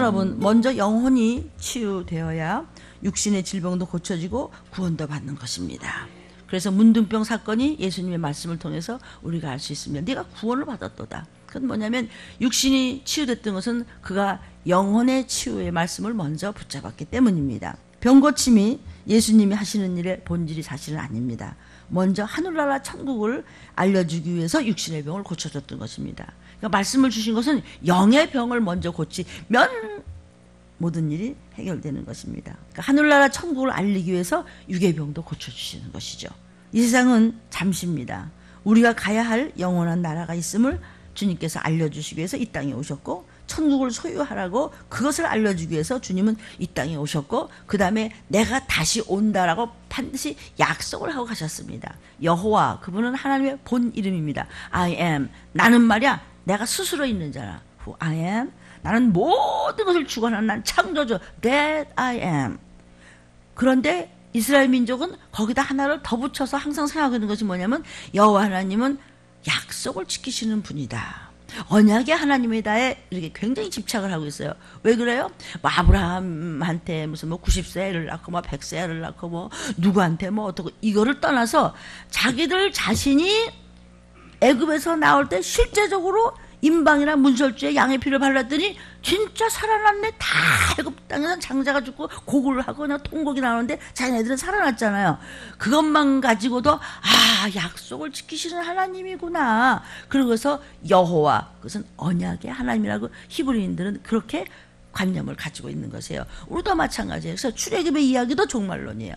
여러분, 먼저 영혼이 치유되어야 육신의 질병도 고쳐지고 구원도 받는 것입니다. 그래서 문둥병 사건이 예수님의 말씀을 통해서 우리가 알 수 있습니다. 네가 구원을 받았도다. 그건 뭐냐면 육신이 치유됐던 것은 그가 영혼의 치유의 말씀을 먼저 붙잡았기 때문입니다. 병고침이 예수님이 하시는 일의 본질이 사실은 아닙니다. 먼저 하늘나라 천국을 알려주기 위해서 육신의 병을 고쳐줬던 것입니다. 그러니까 말씀을 주신 것은 영의 병을 먼저 고치면 모든 일이 해결되는 것입니다. 그러니까 하늘나라 천국을 알리기 위해서 육의 병도 고쳐주시는 것이죠. 이 세상은 잠시입니다. 우리가 가야 할 영원한 나라가 있음을 주님께서 알려주시기 위해서 이 땅에 오셨고, 천국을 소유하라고 그것을 알려주기 위해서 주님은 이 땅에 오셨고, 그 다음에 내가 다시 온다라고 반드시 약속을 하고 가셨습니다. 여호와, 그분은 하나님의 본 이름입니다. I am, 나는 말이야 내가 스스로 있는 자라. Who I am, 나는 모든 것을 주관하는 난 창조주. That I am. 그런데 이스라엘 민족은 거기다 하나를 더 붙여서 항상 생각하는 것이 뭐냐면 여호와 하나님은 약속을 지키시는 분이다. 언약의 하나님이다에 이렇게 굉장히 집착을 하고 있어요. 왜 그래요? 뭐 아브라함한테 무슨 뭐 90세를 낳고 뭐 100세를 낳고 뭐 누구한테 뭐 어떻고, 이거를 떠나서 자기들 자신이 애굽에서 나올 때 실제적으로 임방이나 문설주에 양의 피를 발랐더니 진짜 살아났네. 다 애굽 땅에서 장자가 죽고 고구를 하고 그냥 통곡이 나오는데 자기네들은 살아났잖아요. 그것만 가지고도 약속을 지키시는 하나님이구나. 그러고서 여호와, 그것은 언약의 하나님이라고 히브리인들은 그렇게 관념을 가지고 있는 것이에요. 우리도 마찬가지예요. 그래서 출애굽의 이야기도 종말론이에요.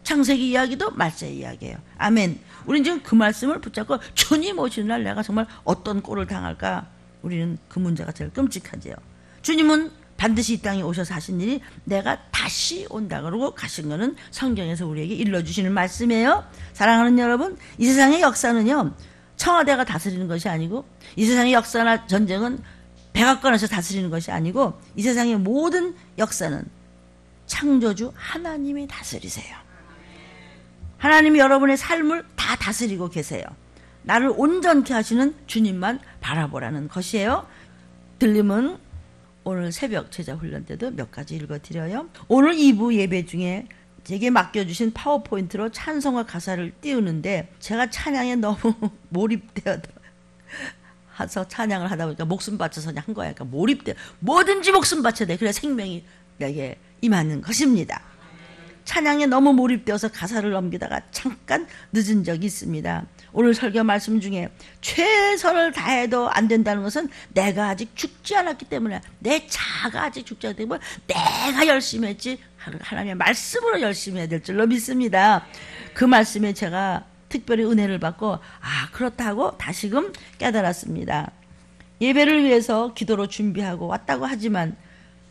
창세기 이야기도 말세 이야기예요. 아멘. 우리는 지금 그 말씀을 붙잡고 주님 오시는 날 내가 정말 어떤 꼴을 당할까? 우리는 그 문제가 제일 끔찍하지요. 주님은 반드시 이 땅에 오셔서 하신 일이 내가 다시 온다 그러고 가신 거는 성경에서 우리에게 일러주시는 말씀이에요. 사랑하는 여러분, 이 세상의 역사는요, 청와대가 다스리는 것이 아니고, 이 세상의 역사나 전쟁은 백악관에서 다스리는 것이 아니고, 이 세상의 모든 역사는 창조주 하나님이 다스리세요. 하나님이 여러분의 삶을 다 다스리고 계세요. 나를 온전케 하시는 주님만 바라보라는 것이에요. 들림은 오늘 새벽 제자훈련 때도 몇 가지 읽어드려요. 오늘 2부 예배 중에 제게 맡겨주신 파워포인트로 찬송과 가사를 띄우는데 제가 찬양에 너무 몰입되어서 찬양을 하다 보니까 목숨 바쳐서 그냥 한 거야. 그러니까 몰입돼. 뭐든지 목숨 바쳐야 돼. 그래야 생명이 내게 임하는 것입니다. 찬양에 너무 몰입되어서 가사를 넘기다가 잠깐 늦은 적이 있습니다. 오늘 설교 말씀 중에 최선을 다해도 안 된다는 것은 내가 아직 죽지 않았기 때문에, 내 자아가 아직 죽지 않았기 때문에 내가 열심히 했지 하나님의 말씀으로 열심히 해야 될 줄로 믿습니다. 그 말씀에 제가 특별히 은혜를 받고 그렇다고 다시금 깨달았습니다. 예배를 위해서 기도로 준비하고 왔다고 하지만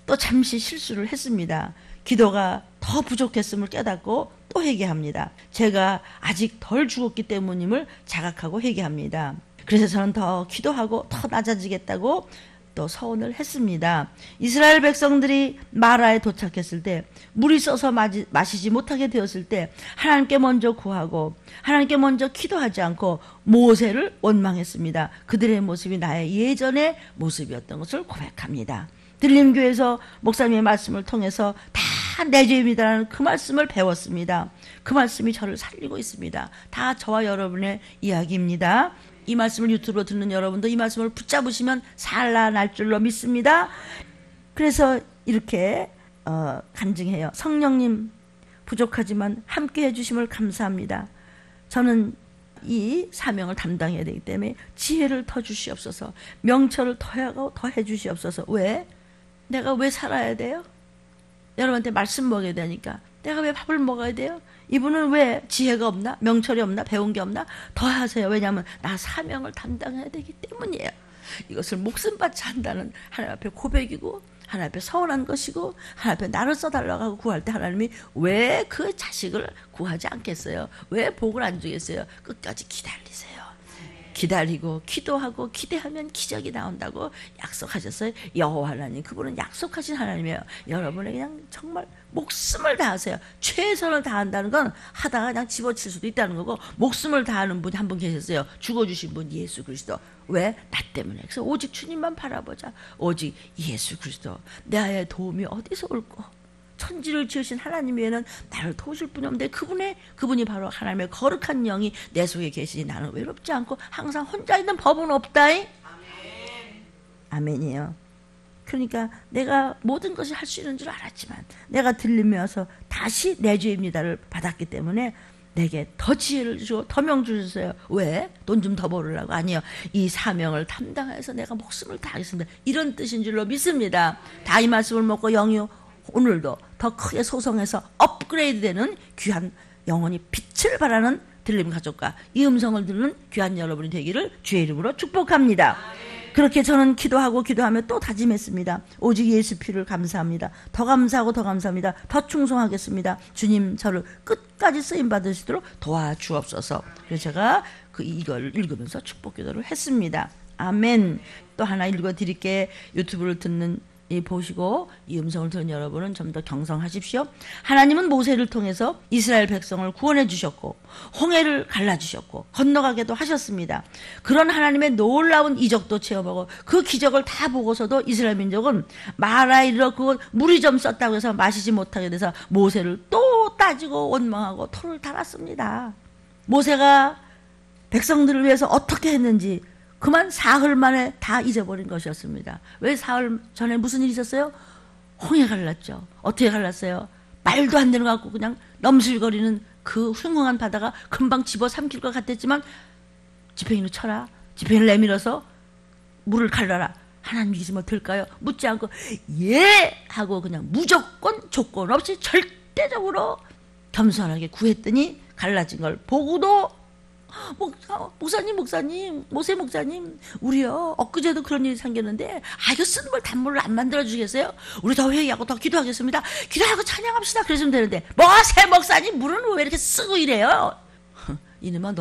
또 잠시 실수를 했습니다. 기도가 더 부족했음을 깨닫고 또 회개합니다. 제가 아직 덜 죽었기 때문임을 자각하고 회개합니다. 그래서 저는 더 기도하고 더 낮아지겠다고 또 서원을 했습니다. 이스라엘 백성들이 마라에 도착했을 때, 물이 써서 마시지 못하게 되었을 때 하나님께 먼저 구하고 하나님께 먼저 기도하지 않고 모세를 원망했습니다. 그들의 모습이 나의 예전의 모습이었던 것을 고백합니다. 들림교회에서 목사님의 말씀을 통해서 다 내 죄입니다라는 그 말씀을 배웠습니다. 그 말씀이 저를 살리고 있습니다. 다 저와 여러분의 이야기입니다. 이 말씀을 유튜브로 듣는 여러분도 이 말씀을 붙잡으시면 살아날 줄로 믿습니다. 그래서 이렇게 간증해요. 성령님, 부족하지만 함께 해주심을 감사합니다. 저는 이 사명을 담당해야 되기 때문에 지혜를 더 주시옵소서. 명철을 더 해주시옵소서. 왜? 내가 왜 살아야 돼요? 여러분한테 말씀 먹여야 되니까. 내가 왜 밥을 먹어야 돼요? 이분은 왜 지혜가 없나? 명철이 없나? 배운 게 없나? 더 하세요. 왜냐하면 나 사명을 담당해야 되기 때문이에요. 이것을 목숨 바쳐 한다는 하나님 앞에 고백이고, 하나님 앞에 서운한 것이고, 하나님 앞에 나를 써달라고 하고 구할 때 하나님이 왜 그 자식을 구하지 않겠어요? 왜 복을 안 주겠어요? 끝까지 기다리세요. 기다리고 기도하고 기대하면 기적이 나온다고 약속하셨어요. 여호와 하나님, 그분은 약속하신 하나님이에요. 여러분의 그냥 정말 목숨을 다하세요. 최선을 다한다는 건 하다가 그냥 집어칠 수도 있다는 거고, 목숨을 다하는 분이 한 분 계셨어요. 죽어주신 분 예수 그리스도. 왜? 나 때문에. 그래서 오직 주님만 바라보자. 오직 예수 그리스도. 나의 도움이 어디서 올꼬? 천지를 지으신 하나님 외에는 나를 도우실 분이 없는데 그분이 바로 하나님의 거룩한 영이 내 속에 계시니 나는 외롭지 않고 항상 혼자 있는 법은 없다이. 아멘이에요. 그러니까 내가 모든 것을 할 수 있는 줄 알았지만 내가 들리면서 다시 내 죄입니다를 받았기 때문에 내게 더 지혜를 주고 더 명 주셨어요. 왜? 돈 좀 더 벌으려고? 아니요. 이 사명을 담당해서 내가 목숨을 다하겠습니다. 이런 뜻인 줄로 믿습니다. 다 이 말씀을 먹고 영이 오늘도 더 크게 소성해서 업그레이드되는 귀한 영혼이 빛을 발하는 들림 가족과 이 음성을 듣는 귀한 여러분이 되기를 주의 이름으로 축복합니다. 그렇게 저는 기도하며 또 다짐했습니다. 오직 예수 피를 감사합니다. 더 감사하고 더 감사합니다. 더 충성하겠습니다. 주님 저를 끝까지 쓰임 받으시도록 도와주옵소서. 그래서 제가 이걸 읽으면서 축복 기도를 했습니다. 아멘. 또 하나 읽어드릴게. 유튜브를 듣는 보시고 이 음성을 들은 여러분은 좀 더 경성하십시오. 하나님은 모세를 통해서 이스라엘 백성을 구원해 주셨고 홍해를 갈라주셨고 건너가게도 하셨습니다. 그런 하나님의 놀라운 이적도 체험하고 그 기적을 다 보고서도 이스라엘 민족은 마라에 이르러 그 물이 좀 썼다고 해서 마시지 못하게 돼서 모세를 또 따지고 원망하고 토를 달았습니다. 모세가 백성들을 위해서 어떻게 했는지 그만 사흘 만에 다 잊어버린 것이었습니다. 왜 사흘 전에 무슨 일이 있었어요? 홍해 갈랐죠. 어떻게 갈랐어요? 말도 안 되는 것 같고 그냥 넘실거리는 그 흉흉한 바다가 금방 집어삼킬 것 같았지만 지팡이를 쳐라. 지팡이를 내밀어서 물을 갈라라. 하나님 믿으면 될까요? 묻지 않고 예! 하고 그냥 무조건 조건 없이 절대적으로 겸손하게 구했더니 갈라진 걸 보고도 목사님, 모세 목사님, 우리요 엊그제도 그런 일이 생겼는데 이거 쓰는 걸 단물을 안 만들어 주겠어요? 우리 더 회개하고 더 기도하겠습니다. 기도하고 찬양합시다. 그랬으면 되는데 모세 목사님 물은 왜 이렇게 쓰고 이래요? 이놈아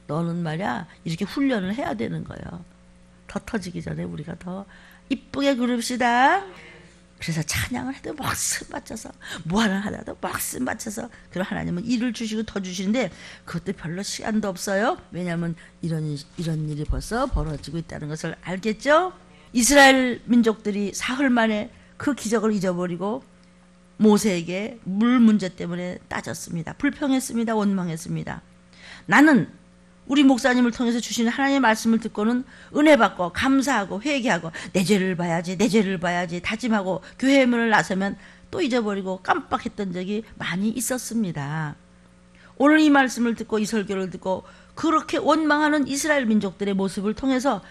너는 말이야 이렇게 훈련을 해야 되는 거예요. 더 터지기 전에 우리가 더 이쁘게 그럽시다. 그래서 찬양을 해도 목숨 바쳐서 무한을 하다도 목숨 바쳐서 그럼 하나님은 일을 주시고 더 주시는데 그것도 별로 시간도 없어요. 왜냐하면 이런 일이 벌써 벌어지고 있다는 것을 알겠죠? 이스라엘 민족들이 사흘 만에 그 기적을 잊어버리고 모세에게 물 문제 때문에 따졌습니다. 불평했습니다. 원망했습니다. 나는 우리 목사님을 통해서 주시는 하나님의 말씀을 듣고는 은혜 받고 감사하고 회개하고 내 죄를 봐야지 다짐하고 교회의 문을 나서면 또 잊어버리고 깜빡했던 적이 많이 있었습니다. 오늘 이 말씀을 듣고 이 설교를 듣고 그렇게 원망하는 이스라엘 민족들의 모습을 통해서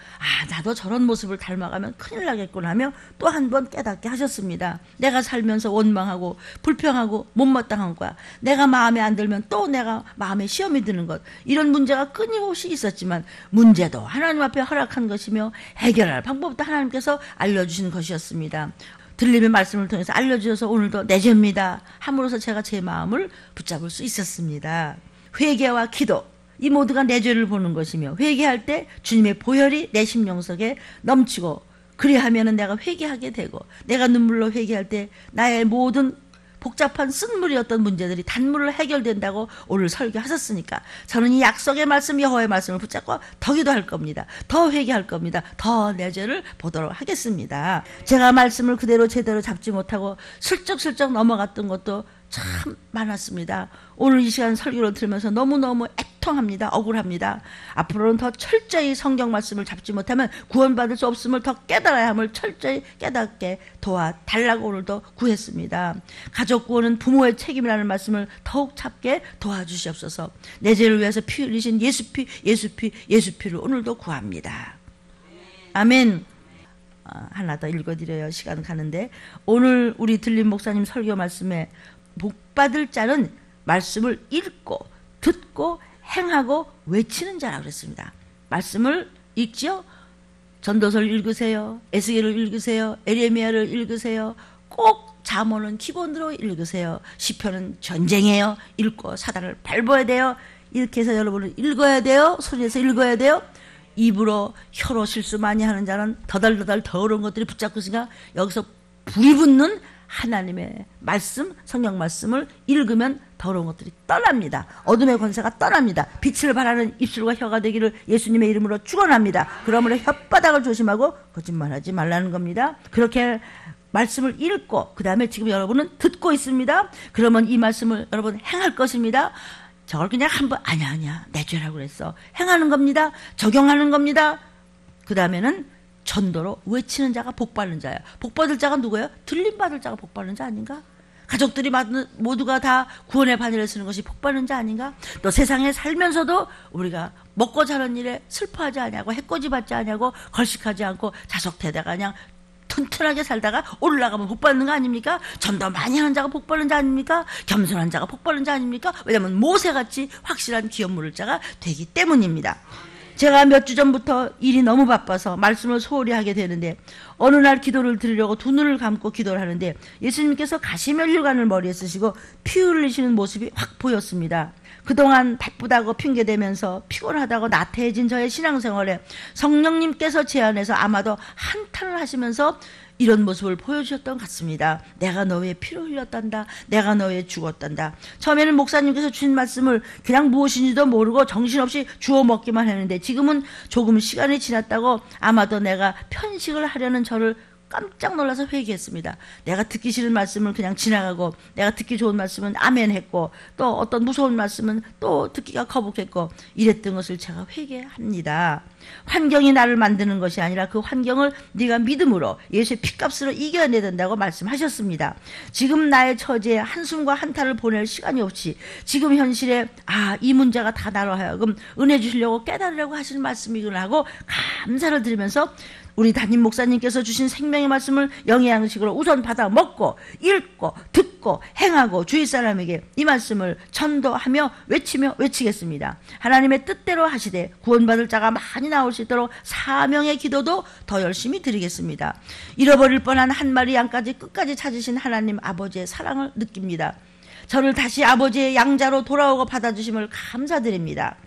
나도 저런 모습을 닮아가면 큰일 나겠구나 하며 또 한 번 깨닫게 하셨습니다. 내가 살면서 원망하고 불평하고 못마땅한 거야. 내가 마음에 안 들면 또 내가 마음에 시험이 드는 것. 이런 문제가 끊임없이 있었지만 문제도 하나님 앞에 허락한 것이며 해결할 방법도 하나님께서 알려주신 것이었습니다. 들림의 말씀을 통해서 알려주셔서 오늘도 내 죄입니다 함으로써 제가 제 마음을 붙잡을 수 있었습니다. 회개와 기도 이 모두가 내 죄를 보는 것이며 회개할 때 주님의 보혈이 내 심령 속에 넘치고 그리하면 내가 회개하게 되고 내가 눈물로 회개할 때 나의 모든 복잡한 쓴물이었던 문제들이 단물로 해결된다고 오늘 설교하셨으니까 저는 이 약속의 말씀 여호와의 말씀을 붙잡고 더 기도할 겁니다. 더 회개할 겁니다. 더 내 죄를 보도록 하겠습니다. 제가 말씀을 그대로 제대로 잡지 못하고 슬쩍슬쩍 넘어갔던 것도 참 많았습니다. 오늘 이 시간 설교를 들으면서 너무너무 애통합니다. 억울합니다. 앞으로는 더 철저히 성경 말씀을 잡지 못하면 구원받을 수 없음을 더 깨달아야 함을 철저히 깨닫게 도와달라고 오늘도 구했습니다. 가족 구원은 부모의 책임이라는 말씀을 더욱 잡게 도와주시옵소서. 내 죄를 위해서 피 흘리신 예수피를 오늘도 구합니다. 아멘. 하나 더 읽어드려요. 시간 가는데 오늘 우리 들린 목사님 설교 말씀에 복받을 자는 말씀을 읽고 듣고 행하고 외치는 자라고 그랬습니다. 말씀을 읽지요. 전도서를 읽으세요. 에스겔을 읽으세요. 에레미야를 읽으세요. 꼭 잠언은 기본으로 읽으세요. 시편은 전쟁이에요. 읽고 사단을 밟아야 돼요. 이렇게 해서 여러분은 읽어야 돼요. 소리에서 읽어야 돼요. 입으로 혀로 실수 많이 하는 자는 더달더달 더러운 것들이 붙잡고 있으니까 여기서 불이 붙는 하나님의 말씀, 성경 말씀을 읽으면 더러운 것들이 떠납니다. 어둠의 권세가 떠납니다. 빛을 발하는 입술과 혀가 되기를 예수님의 이름으로 축원합니다. 그러므로 혓바닥을 조심하고 거짓말하지 말라는 겁니다. 그렇게 말씀을 읽고 그 다음에 지금 여러분은 듣고 있습니다. 그러면 이 말씀을 여러분 행할 것입니다. 저걸 그냥 한번 아니야 내 죄라고 그랬어. 행하는 겁니다. 적용하는 겁니다. 그 다음에는 전도로 외치는 자가 복받는 자야. 복받을 자가 누구예요? 들림받을 자가 복받는 자 아닌가? 가족들이 모두가 다 구원의 바늘을 쓰는 것이 복받는 자 아닌가? 또 세상에 살면서도 우리가 먹고 자는 일에 슬퍼하지 않냐고, 해코지 받지 않냐고, 걸식하지 않고 자석대다가 그냥 튼튼하게 살다가 올라가면 복받는 거 아닙니까? 전도 많이 하는 자가 복받는 자 아닙니까? 겸손한 자가 복받는 자 아닙니까? 왜냐하면 모세같이 확실한 기업 물을 자가 되기 때문입니다. 제가 몇 주 전부터 일이 너무 바빠서 말씀을 소홀히 하게 되는데 어느 날 기도를 드리려고 두 눈을 감고 기도를 하는데 예수님께서 가시면류관을 머리에 쓰시고 피 흘리시는 모습이 확 보였습니다. 그동안 바쁘다고 핑계대면서 피곤하다고 나태해진 저의 신앙생활에 성령님께서 제안해서 아마도 한탄을 하시면서 이런 모습을 보여주셨던 것 같습니다. 내가 너 위해 피를 흘렸단다. 내가 너 위해 죽었단다. 처음에는 목사님께서 주신 말씀을 그냥 무엇인지도 모르고 정신없이 주워 먹기만 했는데 지금은 조금 시간이 지났다고 아마도 내가 편식을 하려는 저를 깜짝 놀라서 회개했습니다. 내가 듣기 싫은 말씀을 그냥 지나가고 내가 듣기 좋은 말씀은 아멘 했고 또 어떤 무서운 말씀은 또 듣기가 거북했고 이랬던 것을 제가 회개합니다. 환경이 나를 만드는 것이 아니라 그 환경을 네가 믿음으로 예수의 피값으로 이겨내야 된다고 말씀하셨습니다. 지금 나의 처지에 한숨과 한탄을 보낼 시간이 없이 지금 현실에 이 문제가 다 나로 하여금 은혜 주시려고 깨달으려고 하시는 말씀이구나 하고 감사를 드리면서 우리 담임 목사님께서 주신 생명의 말씀을 영양식으로 우선 받아 먹고 읽고 듣고 행하고 주위 사람에게 이 말씀을 전도하며 외치겠습니다. 하나님의 뜻대로 하시되 구원받을 자가 많이 나올 수 있도록 사명의 기도도 더 열심히 드리겠습니다. 잃어버릴 뻔한 한 마리 양까지 끝까지 찾으신 하나님 아버지의 사랑을 느낍니다. 저를 다시 아버지의 양자로 돌아오고 받아주심을 감사드립니다.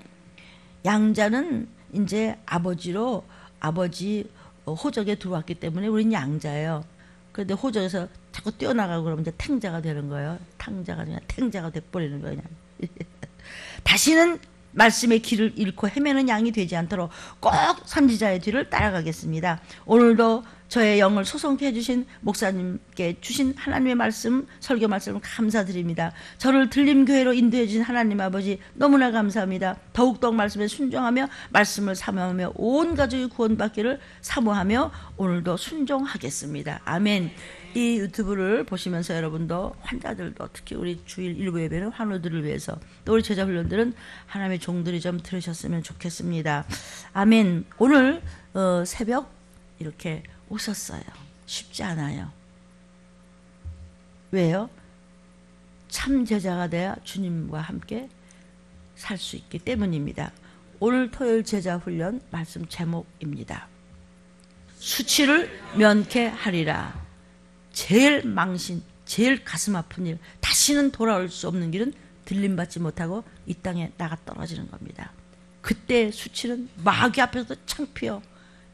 양자는 이제 아버지 호적에 들어왔기 때문에 우린 양자예요. 그런데 호적에서 자꾸 뛰어나가고 그러면 이제 탱자가 되는 거예요. 탕자가 그냥 탱자가 돼버리는 거예요. 그냥. 다시는 말씀의 길을 잃고 헤매는 양이 되지 않도록 꼭 선지자의 뒤를 따라가겠습니다. 오늘도 저의 영을 소송케 해주신 목사님께 주신 하나님의 말씀, 설교 말씀을 감사드립니다. 저를 들림교회로 인도해 주신 하나님 아버지 너무나 감사합니다. 더욱더욱 말씀에 순종하며 말씀을 사모하며 온 가족이 구원받기를 사모하며 오늘도 순종하겠습니다. 아멘. 이 유튜브를 보시면서 여러분도 환자들도 특히 우리 주일 일부 예배는 환우들을 위해서 또 우리 제자 훈련들은 하나님의 종들이 좀 들으셨으면 좋겠습니다. 아멘. 오늘 새벽 이렇게 오셨어요. 쉽지 않아요. 왜요? 참 제자가 돼야 주님과 함께 살 수 있기 때문입니다. 오늘 토요일 제자 훈련 말씀 제목입니다. 수치를 면케하리라. 제일 가슴 아픈 일, 다시는 돌아올 수 없는 길은 들림받지 못하고 이 땅에 나가 떨어지는 겁니다. 그때 수치는 마귀 앞에서도 창피해요.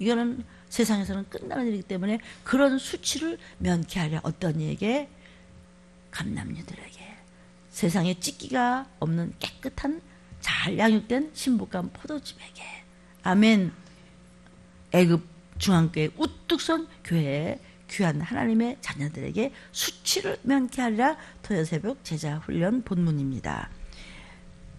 이거는 세상에서는 끝나는 일이기 때문에 그런 수치를 면케하려 어떤 이에게? 감남녀들에게. 세상에 찢기가 없는 깨끗한 잘 양육된 신부감 포도즙에게. 아멘. 애굽 중앙교회 우뚝 선 교회에 귀한 하나님의 자녀들에게 수치를 면케하리라. 토요 새벽 제자 훈련 본문입니다.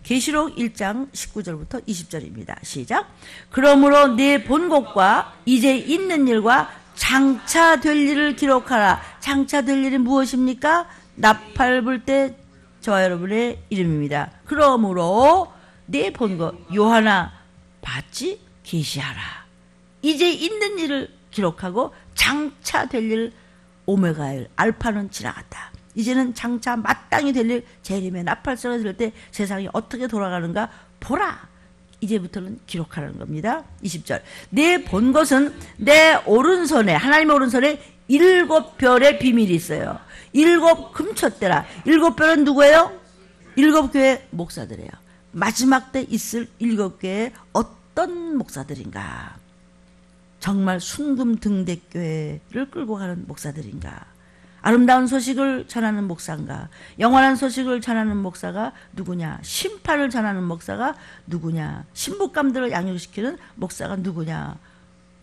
계시록 1장 19절부터 20절입니다. 시작. 그러므로 네 본곡과 이제 있는 일과 장차 될 일을 기록하라. 장차 될 일이 무엇입니까? 나팔 불 때 저와 여러분의 이름입니다. 그러므로 네 본곡 요하나 봤지? 계시하라. 이제 있는 일을 기록하고 장차 될 일 오메가일 알파는 지나갔다. 이제는 장차 마땅히 될 일 재림의 나팔소리가 들을 때 세상이 어떻게 돌아가는가 보라. 이제부터는 기록하라는 겁니다. 20절. 내 본 것은 내 오른손에 하나님의 오른손에 7별의 비밀이 있어요. 7 금촛대라. 7별은 누구예요? 7 교회 목사들이에요. 마지막 때 있을 7 교회의 어떤 어떤 목사들인가? 정말 순금등대교회를 끌고 가는 목사들인가? 아름다운 소식을 전하는 목사인가? 영원한 소식을 전하는 목사가 누구냐? 심판을 전하는 목사가 누구냐? 신부감들을 양육시키는 목사가 누구냐?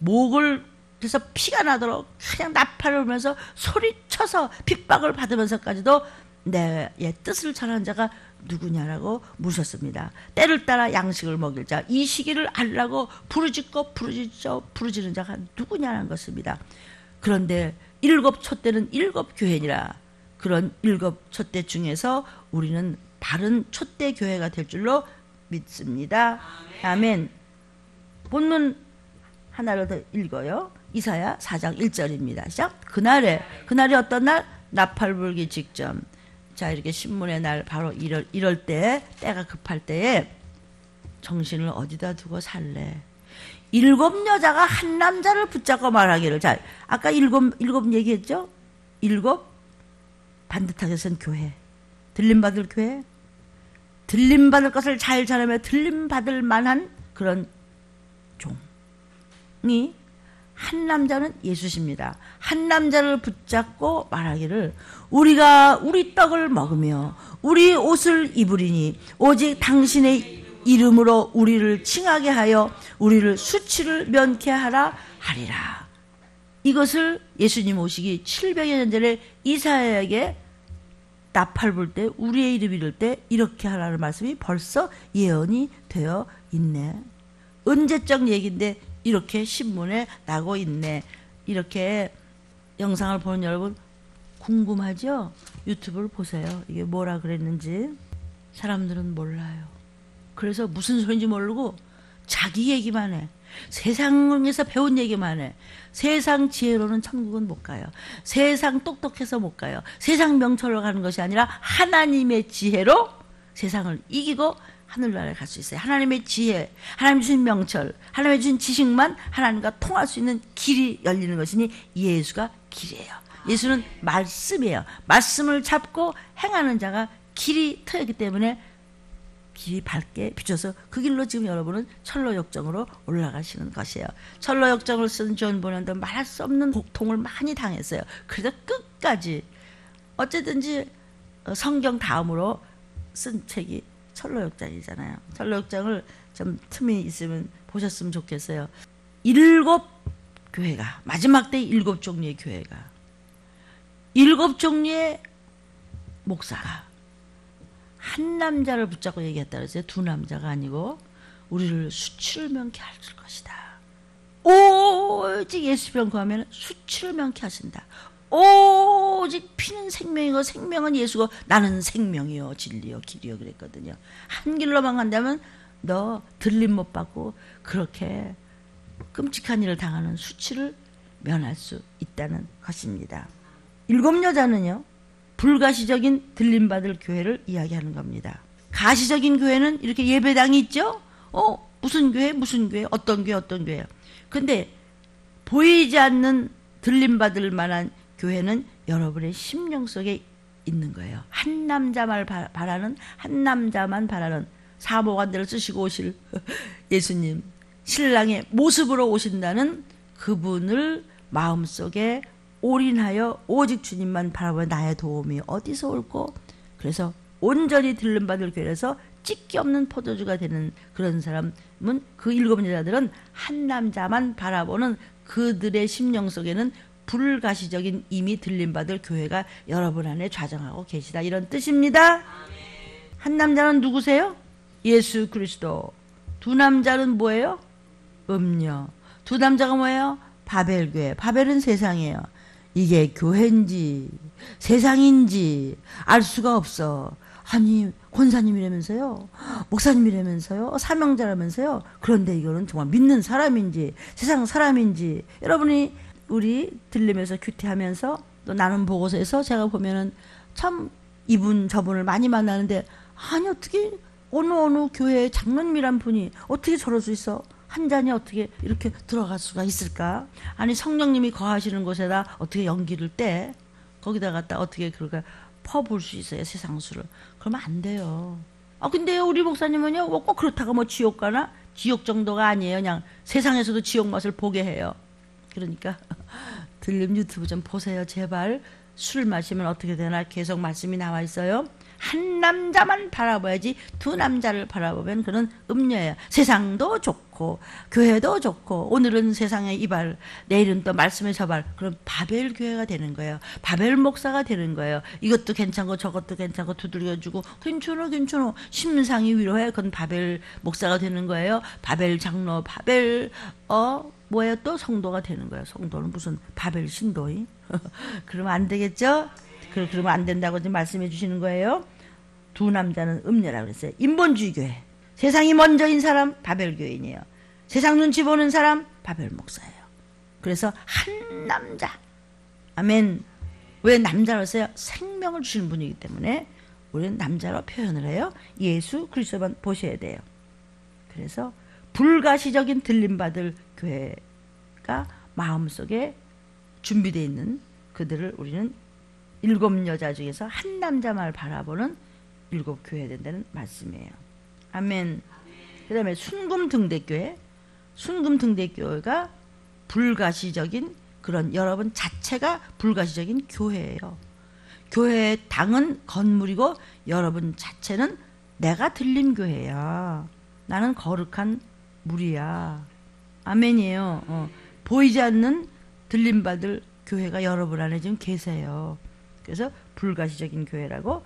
목을 그래서 피가 나도록 그냥 나팔을 불면서 소리쳐서 핍박을 받으면서까지도 내 뜻을 전하는 자가 누구냐라고 물으셨습니다. 때를 따라 양식을 먹일 자, 이 시기를 알라고 부르짖는 자가 누구냐는 것입니다. 그런데 일곱 촛대는 일곱 교회니라. 그런 일곱 촛대 중에서 우리는 바른 촛대 교회가 될 줄로 믿습니다. 아멘. 본문 하나를 더 읽어요. 이사야 4장 1절입니다. 시작. 그날이 어떤 날? 나팔 불기 직전. 자, 이렇게 신문의 날 바로 이럴 때, 때가 급할 때에 정신을 어디다 두고 살래? 일곱 여자가 한 남자를 붙잡고 말하기를. 자, 아까 일곱 얘기했죠? 일곱 반듯하게 선 교회, 들림받을 교회, 들림받을 것을 잘 전하며 들림받을 만한 그런 종이, 한 남자는 예수십니다. 한 남자를 붙잡고 말하기를 우리가 우리 떡을 먹으며 우리 옷을 입으리니 오직 당신의 이름으로 우리를 칭하게 하여 우리를 수치를 면케 하라 하리라. 이것을 예수님 오시기 700여 년 전에 이사야에게 나팔 불 때, 우리의 이름 이를 때 이렇게 하라는 말씀이 벌써 예언이 되어 있네. 언제적 얘기인데 이렇게 신문에 나고 있네. 이렇게 영상을 보는 여러분 궁금하죠? 유튜브를 보세요. 이게 뭐라 그랬는지. 사람들은 몰라요. 그래서 무슨 소리인지 모르고 자기 얘기만 해. 세상에서 배운 얘기만 해. 세상 지혜로는 천국은 못 가요. 세상 똑똑해서 못 가요. 세상 명철로 가는 것이 아니라 하나님의 지혜로 세상을 이기고 하늘나라에 갈 수 있어요. 하나님의 지혜, 하나님 주신 명철, 하나님 주신 지식만 하나님과 통할 수 있는 길이 열리는 것이니 예수가 길이에요. 예수는 말씀이에요. 말씀을 잡고 행하는 자가 길이 트였기 때문에 길이 밝게 비춰서 그 길로 지금 여러분은 철로역정으로 올라가시는 것이에요. 철로역정을 쓴 존 보는데 말할 수 없는 고통을 많이 당했어요. 그래서 끝까지 어쨌든지 성경 다음으로 쓴 책이 철로역정이잖아요. 철로역정을 좀 틈이 있으면 보셨으면 좋겠어요. 일곱 교회가, 마지막 때 일곱 종류의 교회가, 일곱 종류의 목사가 한 남자를 붙잡고 얘기했다 그랬어요. 두 남자가 아니고 우리를 수치를 명케 할 것이다. 오직 예수병 구하면 수치를 명케 하신다. 오직 피는 생명이고 생명은 예수고 나는 생명이요 진리요 길이요 그랬거든요. 한 길로만 간다면 너 들림 못 받고 그렇게 끔찍한 일을 당하는 수치를 면할 수 있다는 것입니다. 일곱 여자는요, 불가시적인 들림받을 교회를 이야기하는 겁니다. 가시적인 교회는 이렇게 예배당이 있죠? 무슨 교회? 무슨 교회? 어떤 교회? 어떤 교회? 근데 보이지 않는 들림받을 만한 교회는 여러분의 심령 속에 있는 거예요. 한 남자만 바라는, 한 남자만 바라는 사모관대를 쓰시고 오실 예수님, 신랑의 모습으로 오신다는 그분을 마음속에 올인하여 오직 주님만 바라보는 나의 도움이 어디서 올고, 그래서 온전히 들림받을 교회에서 찢기 없는 포도주가 되는 그런 사람은, 그 일곱 여자들은 한 남자만 바라보는 그들의 심령 속에는 불가시적인 이미 들림받을 교회가 여러분 안에 좌정하고 계시다, 이런 뜻입니다. 한 남자는 누구세요? 예수 그리스도. 두 남자는 뭐예요? 음녀. 두 남자가 뭐예요? 바벨교회. 바벨은 세상이에요. 이게 교회인지 세상인지 알 수가 없어. 아니 권사님이라면서요, 목사님이라면서요, 사명자라면서요. 그런데 이거는 정말 믿는 사람인지 세상 사람인지. 여러분이 우리 들리면서 큐티하면서 또 나눈 보고서에서 제가 보면은 참 이분 저분을 많이 만나는데, 아니 어떻게 어느 교회의 장로님이란 분이 어떻게 저럴 수 있어? 한 잔이 어떻게 이렇게 들어갈 수가 있을까? 아니 성령님이 거하시는 곳에다 어떻게 연기를 떼? 거기다 갖다 어떻게 그렇게 퍼부을 수 있어요, 세상 술을? 그러면 안 돼요. 근데 우리 목사님은요, 꼭 그렇다고 뭐 지옥 가나? 지옥 정도가 아니에요. 그냥 세상에서도 지옥 맛을 보게 해요. 그러니까 들림 유튜브 좀 보세요. 제발. 술 마시면 어떻게 되나 계속 말씀이 나와 있어요. 한 남자만 바라봐야지 두 남자를 바라보면 그는 음녀예요. 세상도 좋고 교회도 좋고 오늘은 세상의 이발, 내일은 또 말씀의 저발. 그럼 바벨 교회가 되는 거예요. 바벨 목사가 되는 거예요. 이것도 괜찮고 저것도 괜찮고 두들겨주고 괜찮아 심상이 위로해. 그건 바벨 목사가 되는 거예요. 바벨 장로, 바벨 뭐예요? 또 성도가 되는 거예요. 성도는 무슨 바벨 신도이? 그러면 안 되겠죠? 그러면 안 된다고 지금 말씀해 주시는 거예요. 두 남자는 음녀라고 그랬어요. 인본주의 교회. 세상이 먼저인 사람 바벨 교인이에요. 세상 눈치 보는 사람 바벨 목사예요. 그래서 한 남자. 아멘. 왜 남자로 했어요? 생명을 주시는 분이기 때문에 우리는 남자로 표현을 해요. 예수 그리스도만 보셔야 돼요. 그래서 불가시적인 들림받을 교회가 마음속에 준비되어 있는 그들을 우리는 7 여자 중에서 한 남자만 바라보는 7 교회 된다는 말씀이에요. 아멘. 그 다음에 순금등대교회. 순금등대교회가 불가시적인 그런 여러분 자체가 불가시적인 교회예요. 교회의 당은 건물이고 여러분 자체는 내가 들린 교회야. 나는 거룩한 물이야. 아멘이에요. 보이지 않는 들림받을 교회가 여러분 안에 지금 계세요. 그래서 불가시적인 교회라고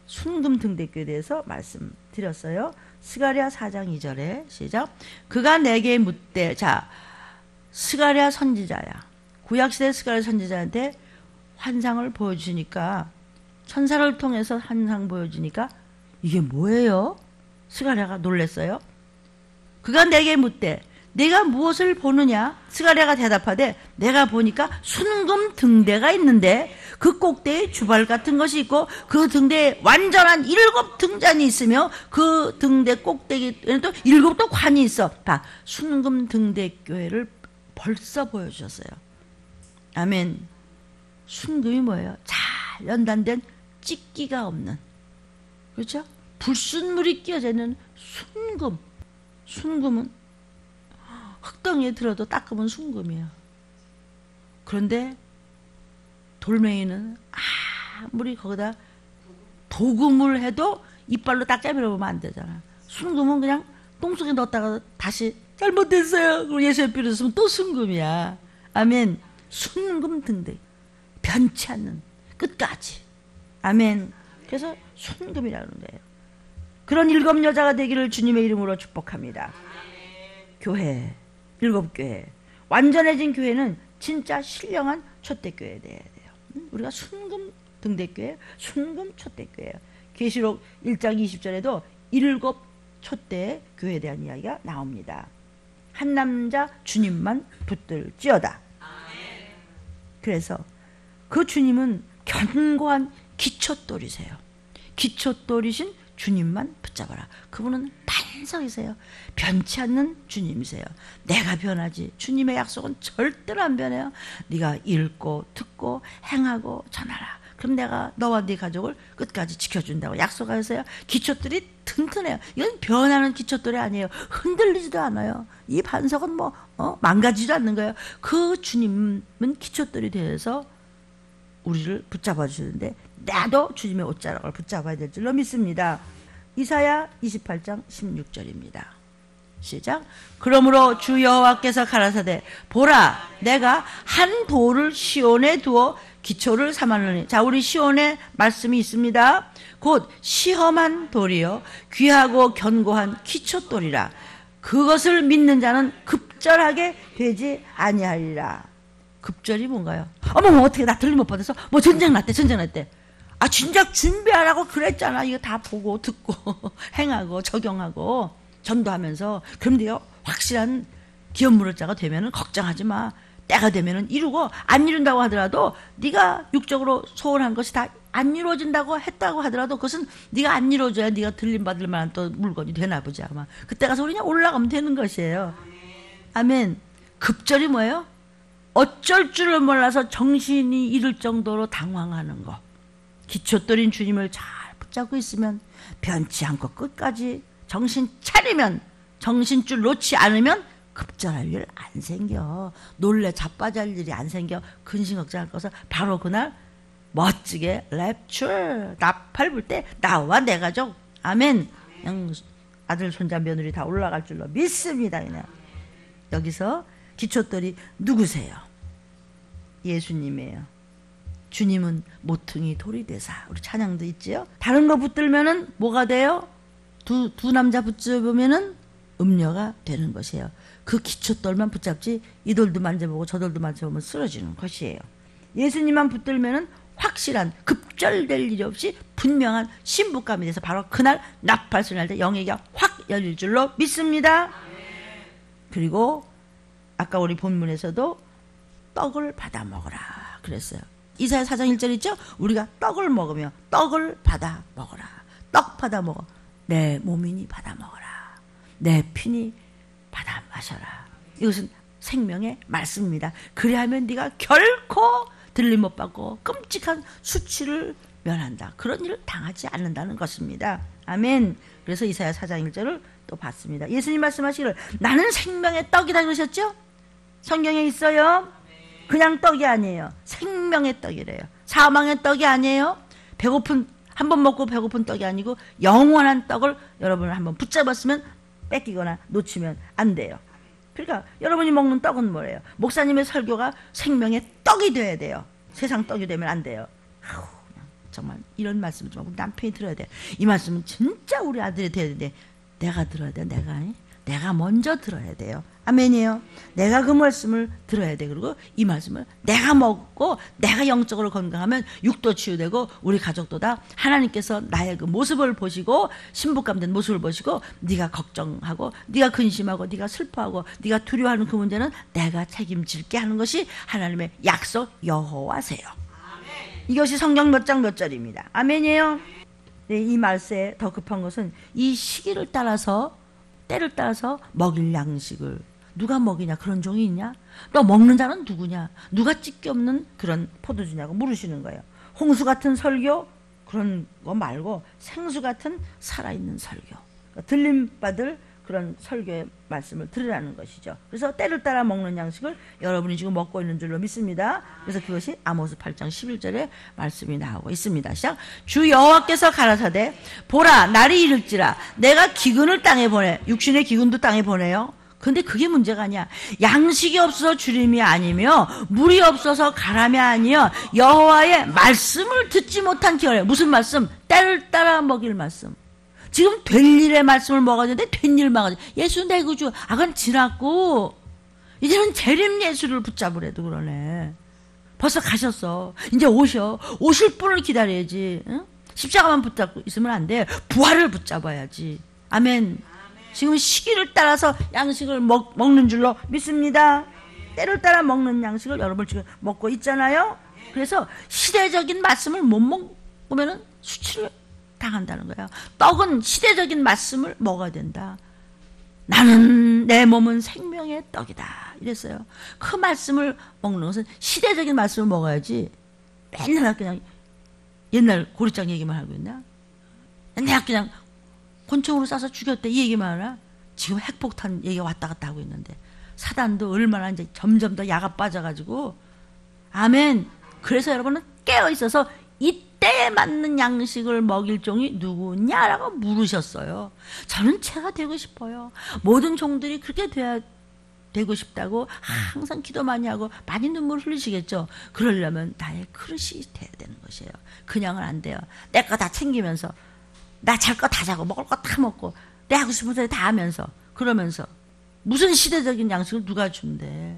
순금등대교회에 대해서 말씀드렸어요. 스가랴 4장 2절에 시작. 그가 내게 묻되. 자, 스가랴 선지자야. 구약시대 스가랴 선지자한테 환상을 보여주니까 천사를 통해서 환상 보여주니까 이게 뭐예요? 스가랴가 놀랐어요. 그가 내게 묻되 내가 무엇을 보느냐? 스가랴가 대답하되 내가 보니까 순금 등대가 있는데 그 꼭대기에 주발 같은 것이 있고 그 등대에 완전한 7 등잔이 있으며 그 등대 꼭대기에는 또 7도 관이 있어. 봐, 순금 등대 교회를 벌써 보여주셨어요. 아멘. 순금이 뭐예요? 잘 연단된 찢기가 없는, 그렇죠? 불순물이 끼어져 있는 순금. 순금은 흙덩이에 들어도 닦으면 순금이야. 그런데 돌멩이는 아무리 거기다 도금을 해도 이빨로 딱 깨물어보면 안 되잖아. 순금은 그냥 똥속에 넣었다가 다시 잘못됐어요. 그리고 예수의 피를 쓰면 또 순금이야. 아멘. 순금 등등 변치 않는 끝까지. 아멘. 그래서 순금이라는 거예요. 그런 7 여자가 되기를 주님의 이름으로 축복합니다. 교회, 7 교회. 완전해진 교회는 진짜 신령한 촛대교회 돼야 돼요. 우리가 순금 등대교회, 순금 촛대교회예요. 계시록 1장 20절에도 7 촛대 교회에 대한 이야기가 나옵니다. 한 남자 주님만 붙들지어다. 그래서 그 주님은 견고한 기초돌이세요. 기초돌이신 주님만 붙잡아라. 그분은 반석이세요. 변치 않는 주님이세요. 내가 변하지. 주님의 약속은 절대로 안 변해요. 네가 읽고 듣고 행하고 전하라. 그럼 내가 너와 네 가족을 끝까지 지켜준다고 약속하세요. 기초돌이 튼튼해요. 이건 변하는 기초돌이 아니에요. 흔들리지도 않아요. 이 반석은 망가지지도 않는 거예요. 그 주님은 기초돌이 되어서 우리를 붙잡아 주시는데 나도 주님의 옷자락을 붙잡아야 될 줄로 믿습니다. 이사야 28장 16절입니다. 시작. 그러므로 주 여호와께서 가라사대 보라 내가 한 돌을 시온에 두어 기초를 삼았느니. 자, 우리 시온에 말씀이 있습니다. 곧 시험한 돌이요 귀하고 견고한 기초돌이라. 그것을 믿는 자는 급절하게 되지 아니하리라. 급절이 뭔가요? 어머 어떻게 나 들림 못 받아서 전쟁 났대. 아 진작 준비하라고 그랬잖아. 이거 다 보고 듣고 행하고 적용하고 전도하면서. 그럼 네가 확실한 기업무릇자가 되면은 걱정하지 마. 때가 되면은 이루고, 안 이룬다고 하더라도 네가 육적으로 소원한 것이 다 안 이루어진다고 했다고 하더라도 그것은 네가 안 이루어져야 네가 들림 받을 만한 또 물건이 되나 보지 아마. 그때 가서 그냥 올라가면 되는 것이에요. 아멘. 급절이 뭐예요? 어쩔 줄을 몰라서 정신이 잃을 정도로 당황하는 거. 기초돌인 주님을 잘 붙잡고 있으면 변치 않고 끝까지 정신 차리면 정신줄 놓지 않으면 급전할 일 안 생겨. 놀래 자빠질 일이 안 생겨. 근심 걱정할 거 없어. 바로 그날 멋지게 랩출 나팔 불 때 나와 내 가족 아멘. 그냥 아들 손자 며느리 다 올라갈 줄로 믿습니다. 그냥 여기서 기초돌이 누구세요? 예수님이에요. 주님은 모퉁이 돌이 되사. 우리 찬양도 있지요. 다른 거 붙들면은 뭐가 돼요? 두 남자 붙잡으면은 음녀가 되는 것이에요. 그 기초돌만 붙잡지 이 돌도 만져보고 저 돌도 만져보면 쓰러지는 것이에요. 예수님만 붙들면은 확실한 급절될 일이 없이 분명한 신부감이 돼서 바로 그날 나팔소리 날 때 영예가 확 열릴 줄로 믿습니다. 그리고 아까 우리 본문에서도 떡을 받아 먹어라 그랬어요. 이사야 4장 1절 있죠? 우리가 떡을 먹으며 떡을 받아 먹어라. 떡 받아 먹어. 내 몸이니 받아 먹어라. 내 피니 받아 마셔라. 이것은 생명의 말씀입니다. 그리하면 네가 결코 들림 못 받고 끔찍한 수치를 면한다. 그런 일을 당하지 않는다는 것입니다. 아멘. 그래서 이사야 4장 1절을 또 봤습니다. 예수님 말씀하시기를 나는 생명의 떡이다 그러셨죠? 성경에 있어요. 그냥 떡이 아니에요. 생명의 떡이래요. 사망의 떡이 아니에요. 배고픈 한 번 먹고 배고픈 떡이 아니고 영원한 떡을 여러분을 한번 붙잡았으면 뺏기거나 놓치면 안 돼요. 그러니까 여러분이 먹는 떡은 뭐예요? 목사님의 설교가 생명의 떡이 돼야 돼요. 세상 떡이 되면 안 돼요. 아우, 정말 이런 말씀을 좀 하고 남편이 들어야 돼. 이 말씀은 진짜 우리 아들이 돼야 되는데 내가 들어야 돼. 내가 먼저 들어야 돼요. 아멘이에요. 내가 그 말씀을 들어야 돼. 그리고 이 말씀을 내가 먹고 내가 영적으로 건강하면 육도 치유되고 우리 가족도 다 하나님께서 나의 그 모습을 보시고 신부감된 모습을 보시고 네가 걱정하고 네가 근심하고 네가 슬퍼하고 네가 두려워하는 그 문제는 내가 책임질게 하는 것이 하나님의 약속 여호와세요. 이것이 성경 몇 장 몇 절입니다. 아멘이에요. 네, 이 말세에 더 급한 것은 이 시기를 따라서 때를 따라서 먹일 양식을 누가 먹이냐 그런 종이 있냐? 너 먹는 자는 누구냐? 누가 찢기 없는 그런 포도주냐고 물으시는 거예요. 홍수 같은 설교 그런 거 말고 생수 같은 살아있는 설교. 들림받을 그런 설교의 말씀을 들으라는 것이죠. 그래서 때를 따라 먹는 양식을 여러분이 지금 먹고 있는 줄로 믿습니다. 그래서 그것이 아모스 8장 11절에 말씀이 나오고 있습니다. 시작. 주 여호와께서 가라사대 보라 날이 이를지라 내가 기근을 땅에 보내. 육신의 기근도 땅에 보내요. 근데 그게 문제가 아니야. 양식이 없어서 주림이 아니며 물이 없어서 가람이 아니여 여호와의 말씀을 듣지 못한 기회에. 무슨 말씀? 때를 따라 먹일 말씀. 지금 될 일의 말씀을 먹어야 되는데 된 일 막아야 돼. 예수 내 구주. 아, 그건 지났고 이제는 재림 예수를 붙잡으래도 그러네. 벌써 가셨어. 이제 오실 분을 기다려야지. 응? 십자가만 붙잡고 있으면 안 돼. 부활을 붙잡아야지. 아멘. 지금 시기를 따라서 양식을 먹는 줄로 믿습니다. 때를 따라 먹는 양식을 여러분 지금 먹고 있잖아요. 그래서 시대적인 말씀을 못 먹으면 수치를 당한다는 거예요. 떡은 시대적인 말씀을 먹어야 된다. 나는 내 몸은 생명의 떡이다. 이랬어요. 그 말씀을 먹는 것은 시대적인 말씀을 먹어야지. 맨날 그냥 옛날 고리장 얘기만 하고 있나? 내가 그냥 권총으로 쏴서 죽였대 이 얘기만 하나? 지금 핵폭탄 얘기가 왔다 갔다 하고 있는데 사단도 얼마나 이제 점점 더 야가 빠져가지고 아멘. 그래서 여러분은 깨어 있어서 이때에 맞는 양식을 먹일 종이 누구냐라고 물으셨어요. 저는 제가 되고 싶어요. 모든 종들이 그렇게 되고 싶다고 항상 기도 많이 하고 많이 눈물 흘리시겠죠. 그러려면 나의 그릇이 돼야 되는 것이에요. 그냥은 안 돼요. 내 거 다 챙기면서 나 잘 거 다 자고 먹을 거 다 먹고 내 하고 싶은 소리 다 하면서 그러면서 무슨 시대적인 양식을 누가 준대.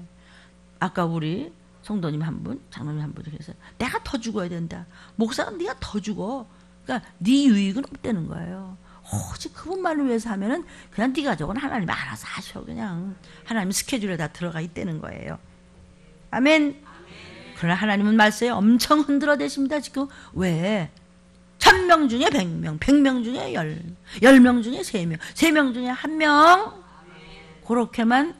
아까 우리 성도님 한 분, 장로님 한 분이 그래서 내가 더 죽어야 된다. 목사는 네가 더 죽어. 그러니까 네 유익은 없다는 거예요. 오직 그분만을 위해서 하면은 그냥 네 가족은 하나님이 알아서 하셔. 그냥 하나님 스케줄에 다 들어가 있다는 거예요. 아멘. 그러나 하나님은 말세에 엄청 흔들어대십니다. 지금 왜? 1000명 중에 100명, 100명 중에 10명 중에 3명, 3명 중에 1명. 그렇게만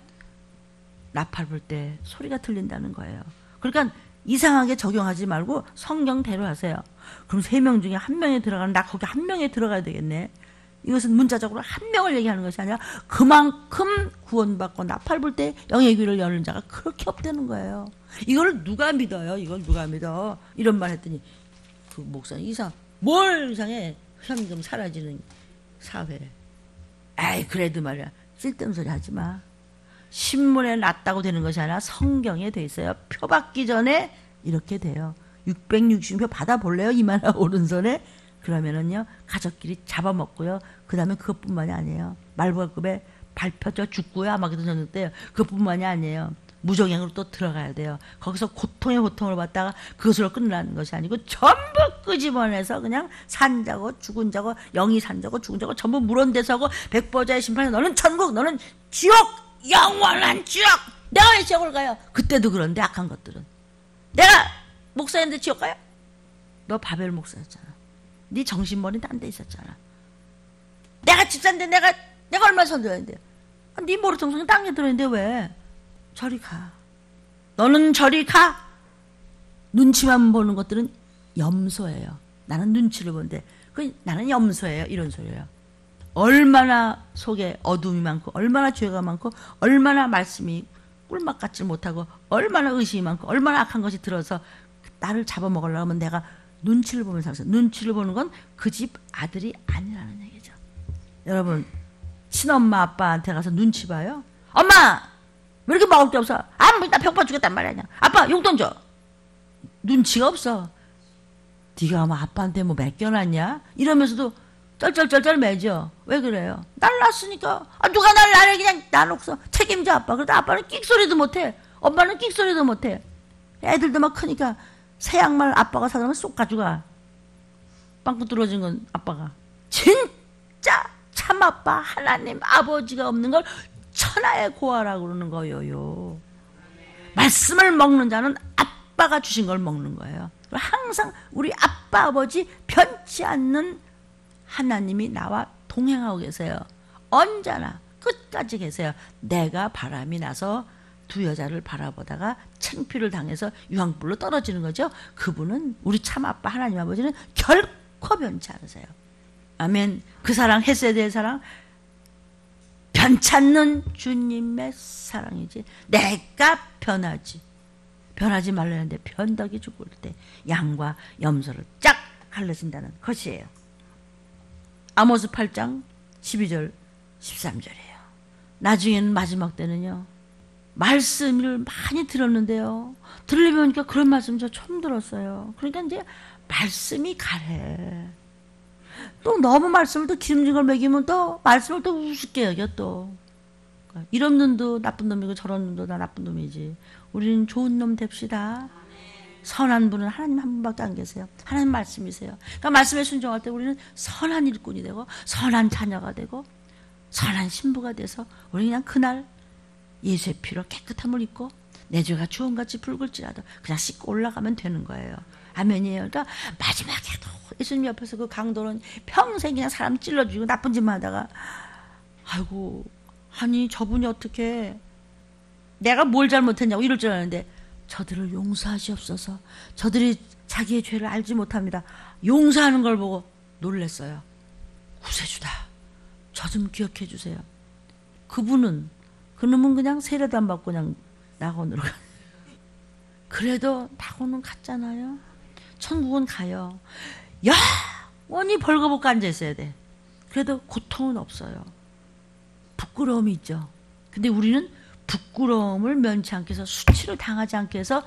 나팔 불 때 소리가 들린다는 거예요. 그러니까 이상하게 적용하지 말고 성경대로 하세요. 그럼 3명 중에 1명에 들어가는 나 거기 1명에 들어가야 되겠네. 이것은 문자적으로 한 명을 얘기하는 것이 아니라 그만큼 구원받고 나팔 불 때 영의 귀를 여는 자가 그렇게 없다는 거예요. 이걸 누가 믿어요? 이걸 누가 믿어? 이런 말 했더니 그 목사님 뭘 이상해? 현금 사라지는 사회. 에이 그래도 말이야. 쓸데없는 소리 하지 마. 신문에 났다고 되는 것이 아니라 성경에 돼 있어요. 표 받기 전에 이렇게 돼요. 660표 받아볼래요? 이만한 오른손에? 그러면은요 가족끼리 잡아먹고요. 그 다음에 그것뿐만이 아니에요. 말부가급에 밟혀져 죽고요. 아마 그러셨는데요. 그것뿐만이 아니에요. 무적행으로 또 들어가야 돼요. 거기서 고통의 고통을 받다가 그것으로 끝나는 것이 아니고 전부 끄집어내서 그냥 산 자고 죽은 자고 영이 산 자고 죽은 자고 전부 물어내서 하고 백보자의 심판에 너는 천국 너는 지옥 영원한 지옥 내가 왜 지옥을 가요? 그때도 그런데 악한 것들은 내가 목사인데 지옥 가요? 너 바벨 목사였잖아. 네 정신머리는 딴 데 있었잖아. 내가 집사인데 내가 얼마나 선도했는데 네 머리통성이 땅에 들어있는데 왜? 저리 가. 너는 저리 가. 눈치만 보는 것들은 염소예요. 나는 눈치를 보는데 나는 염소예요. 이런 소리예요. 얼마나 속에 어둠이 많고 얼마나 죄가 많고 얼마나 말씀이 꿀맛 같지 못하고 얼마나 의심이 많고 얼마나 악한 것이 들어서 나를 잡아먹으려고 하면 내가 눈치를 보면서 살았어요. 눈치를 보는 건 그 집 아들이 아니라는 얘기죠. 여러분 친엄마 아빠한테 가서 눈치 봐요? 엄마! 왜 이렇게 먹을 게 없어? 나 배고파 죽겠단 말이야. 아빠 용돈 줘. 눈치가 없어. 네가 뭐 아빠한테 뭐 맡겨놨냐? 이러면서도 쩔쩔쩔쩔 매죠. 왜 그래요? 날 낳았으니까. 누가 날 낳으래 그냥 나놓고서 책임져 아빠. 그러다 아빠는 끽소리도 못해. 엄마는 끽소리도 못해. 애들도 막 크니까 새 양말 아빠가 사면 쏙 가져가. 빵꾸 뚫어진 건 아빠가. 진짜 참아빠 하나님 아버지가 없는 걸 천하의 고아라고 그러는 거예요. 말씀을 먹는 자는 아빠가 주신 걸 먹는 거예요. 항상 우리 아빠 아버지 변치 않는 하나님이 나와 동행하고 계세요. 언제나 끝까지 계세요. 내가 바람이 나서 두 여자를 바라보다가 창피를 당해서 유황불로 떨어지는 거죠. 그분은 우리 참아빠 하나님 아버지는 결코 변치 않으세요. 아멘. 그 사랑 헤세드의 사랑 변찮는 주님의 사랑이지 내가 변하지 말라는데 변덕이 죽을 때 양과 염소를 쫙 갈라진다는 것이에요. 아모스 8장 12절 13절이에요. 나중에는 마지막 때는요 말씀을 많이 들었는데요 들으려니까 그런 말씀 저 처음 들었어요. 그러니까 이제 말씀이 가래. 또 너무 말씀을 또 기름진 걸 먹이면 또 말씀을 또 우습게 여겨 또. 이런 놈도 나쁜 놈이고 저런 놈도 다 나쁜 놈이지. 우리는 좋은 놈 됩시다. 선한 분은 하나님 한 분밖에 안 계세요. 하나님 말씀이세요. 그러니까 말씀에 순종할 때 우리는 선한 일꾼이 되고 선한 자녀가 되고 선한 신부가 돼서 우리 그냥 그날 예수의 피로 깨끗한 물 입고 내 죄가 주홍같이 붉을지라도 그냥 씻고 올라가면 되는 거예요. 아멘이에요. 그러니까 마지막에도 예수님 옆에서 그 강도는 평생 그냥 사람 찔러주고 나쁜 짓만 하다가 아이고 아니 저분이 어떻게 내가 뭘 잘못했냐고 이럴 줄 알았는데 저들을 용서하시옵소서. 저들이 자기의 죄를 알지 못합니다. 용서하는 걸 보고 놀랐어요. 구세주다. 저 좀 기억해 주세요. 그놈은 그냥 세례도 안 받고 그냥 낙원으로 가. 그래도 낙원은 갔잖아요. 천국은 가요. 영원히 벌거벗고 앉아 있어야 돼. 그래도 고통은 없어요. 부끄러움이 있죠. 근데 우리는 부끄러움을 면치 않게 해서 수치를 당하지 않게 해서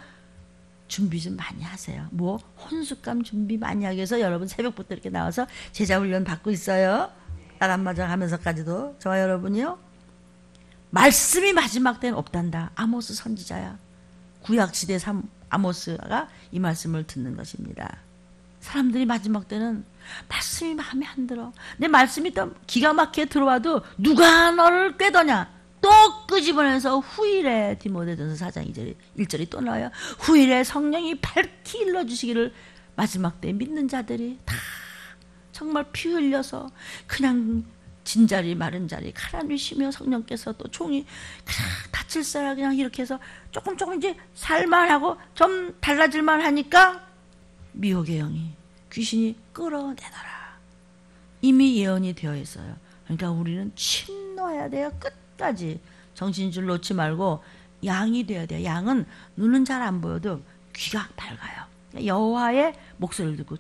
준비 좀 많이 하세요. 뭐 혼숙감 준비 많이 하기 위해서 여러분 새벽부터 이렇게 나와서 제자훈련 받고 있어요. 날 안 맞아가면서까지도 저와 여러분이요. 말씀이 마지막 때는 없단다. 아모스 선지자야. 구약시대 아모스가 이 말씀을 듣는 것입니다. 사람들이 마지막 때는 말씀이 마음에 안 들어. 내 말씀이 또 기가 막히게 들어와도 누가 너를 꾀더냐. 또 끄집어내서 후일에 디모데전서 4장 1절이 또 나와요. 후일에 성령이 밝히 일러주시기를 마지막 때 믿는 자들이 다 정말 피 흘려서 그냥 진자리 마른 자리 가라 누시며 성령께서 또 종이 그냥 다칠사라 그냥 이렇게 해서 조금 이제 살만하고 좀 달라질만 하니까 미혹의 영이 귀신이 끌어내더라. 이미 예언이 되어 있어요. 그러니까 우리는 침노해야 돼요. 끝까지. 정신줄 놓지 말고 양이 돼야 돼요. 양은 눈은 잘 안 보여도 귀가 밝아요. 여호와의 목소리를 듣고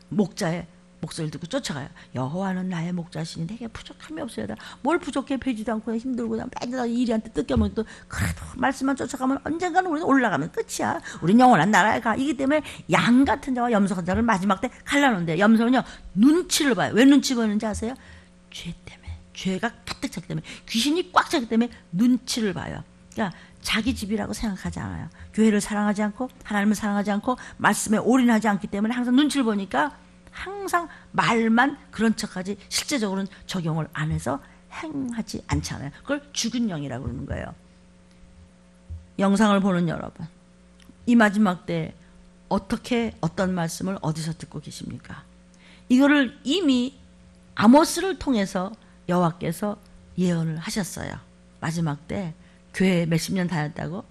목자의 목소리를 듣고 쫓아가요. 여호와는 나의 목자시니 내게 부족함이 없어야 돼. 뭘 부족해? 배지도 않고 힘들고 맨날 이리한테 뜯겨먹고 그래도 말씀만 쫓아가면 언젠가는 우리는 올라가면 끝이야. 우린 영원한 나라에 가. 이기 때문에 양 같은 자와 염소한 자를 마지막 때 갈라놓는데, 염소는요 눈치를 봐요. 왜 눈치 보는지 아세요? 죄 때문에. 죄가 가득 차기 때문에, 귀신이 꽉 차기 때문에 눈치를 봐요. 그러니까 자기 집이라고 생각하지 않아요. 교회를 사랑하지 않고 하나님을 사랑하지 않고 말씀에 올인하지 않기 때문에 항상 눈치를 보니까 항상 말만 그런 척하지 실제적으로는 적용을 안 해서 행하지 않잖아요. 그걸 죽은 영이라고 그러는 거예요. 영상을 보는 여러분, 이 마지막 때 어떻게 어떤 말씀을 어디서 듣고 계십니까? 이거를 이미 아모스를 통해서 여호와께서 예언을 하셨어요. 마지막 때 교회 몇십 년 다녔다고?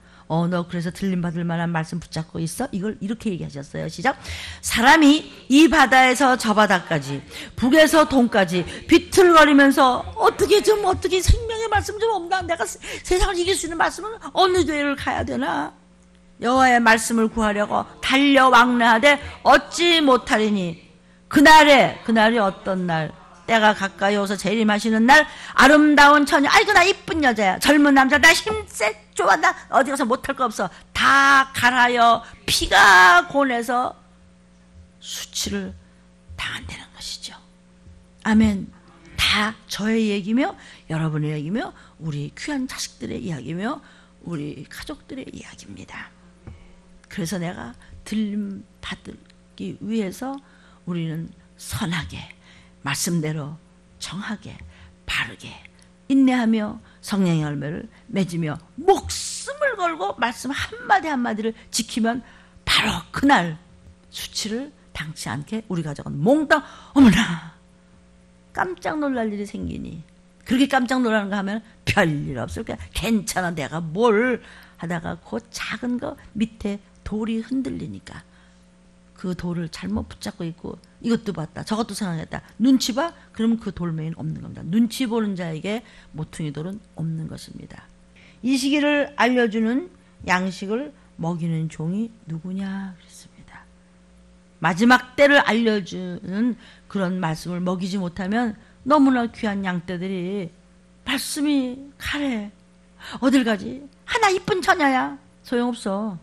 너 그래서 들림받을 만한 말씀 붙잡고 있어? 이걸 이렇게 얘기하셨어요. 시작. 사람이 이 바다에서 저 바다까지, 북에서 동까지 비틀거리면서 어떻게 생명의 말씀 좀 없나? 내가 세상을 이길 수 있는 말씀은 어느 교회를 가야 되나? 여호와의 말씀을 구하려고 달려 왕래하되 얻지 못하리니 그날이 어떤 날? 때가 가까이 오서 재림하시는 날, 아름다운 처녀, 아이고 나 이쁜 여자야, 젊은 남자, 나 힘세, 좋아, 나 어디 가서 못할 거 없어, 다 갈아여 피가 고내서 수치를 당한다는 것이죠. 아멘. 다 저의 얘기며 여러분의 얘기며 우리 귀한 자식들의 이야기며 우리 가족들의 이야기입니다. 그래서 내가 들림 받기 위해서 우리는 선하게, 말씀대로 정하게, 바르게 인내하며 성령의 열매를 맺으며 목숨을 걸고 말씀 한마디 한마디를 지키면 바로 그날 수치를 당치 않게 우리 가족은 몽땅, 어머나 깜짝 놀랄 일이 생기니, 그렇게 깜짝 놀라는 거 하면 별일 없을 거야. 괜찮아, 내가 뭘 하다가 그 작은 거 밑에 돌이 흔들리니까 그 돌을 잘못 붙잡고 있고 이것도 봤다 저것도 생각했다 눈치 봐? 그러면 그 돌멩이는 없는 겁니다. 눈치 보는 자에게 모퉁이 돌은 없는 것입니다. 이 시기를 알려주는 양식을 먹이는 종이 누구냐 그랬습니다. 마지막 때를 알려주는 그런 말씀을 먹이지 못하면 너무나 귀한 양떼들이 말씀이 가래. 어딜 가지? 하나 이쁜 처녀야. 소용없어.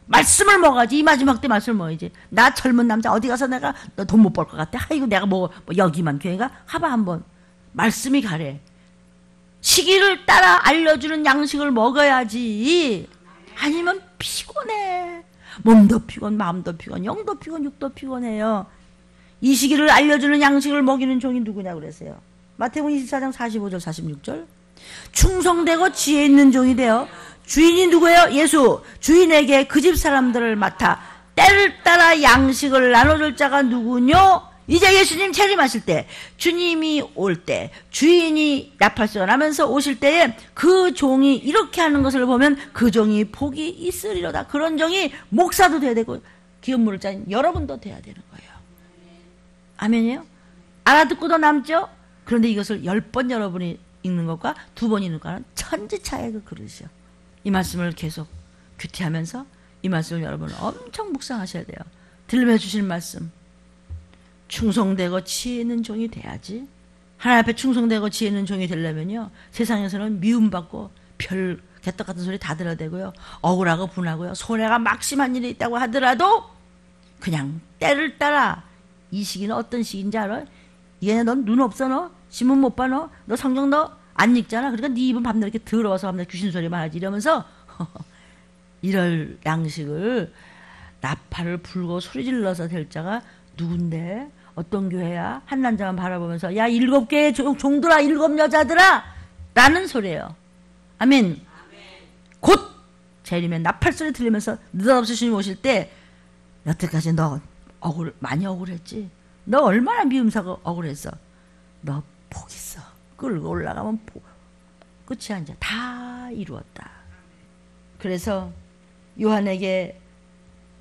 말씀을 먹어야지. 이 마지막 때 말씀을 먹어야지. 나 젊은 남자 어디 가서 내가 너 돈 못 벌 것 같아. 아이고 내가 뭐 여기만 교회가 하봐 한번. 말씀이 가래. 시기를 따라 알려주는 양식을 먹어야지. 아니면 피곤해. 몸도 피곤, 마음도 피곤, 영도 피곤, 육도 피곤해요. 이 시기를 알려주는 양식을 먹이는 종이 누구냐 그랬어요. 마태복음 24장 45절 46절. 충성되고 지혜 있는 종이 되어 주인이 누구예요? 예수. 주인에게 그 집 사람들을 맡아 때를 따라 양식을 나눠줄 자가 누구뇨? 이제 예수님 재림하실 때, 주님이 올 때, 주인이 나팔소가 나면서 오실 때에 그 종이 이렇게 하는 것을 보면 그 종이 복이 있으리로다. 그런 종이 목사도 돼야 되고 기업 물을 자인 여러분도 돼야 되는 거예요. 아멘이에요? 알아듣고도 남죠? 그런데 이것을 10번 여러분이 읽는 것과 2번 읽는 것과는 천지차이의 그 그릇이요. 이 말씀을 계속 규태하면서 이 말씀을 여러분 엄청 묵상하셔야 돼요. 들려 주실 말씀. 충성되고 지혜 있는 종이 돼야지. 하나님 앞에 충성되고 지혜 있는 종이 되려면요, 세상에서는 미움받고 별 개떡 같은 소리 다 들어야 되고요, 억울하고 분하고요, 손해가 막심한 일이 있다고 하더라도 그냥 때를 따라. 이 시기는 어떤 시기인지 알아? 얘네 넌 눈 없어? 너 신문 못 봐? 너 성경 너 안 읽잖아. 그러니까 네 입은 밤낮 이렇게 더러워서 밤낮 귀신 소리만 하지 이러면서 이럴 양식을 나팔을 불고 소리 질러서 될 자가 누군데? 어떤 교회야? 한 남자만 바라보면서 야 7개의 종들아, 7 여자들아 라는 소리예요. 아멘. 곧 재림에 나팔 소리 들리면서 느닷없이 주님 오실 때, 여태까지 너 많이 억울했지? 너 얼마나 미움사고 억울했어? 너 복 있어. 끌고 올라가면 끝이야. 이제 다 이루었다. 그래서 요한에게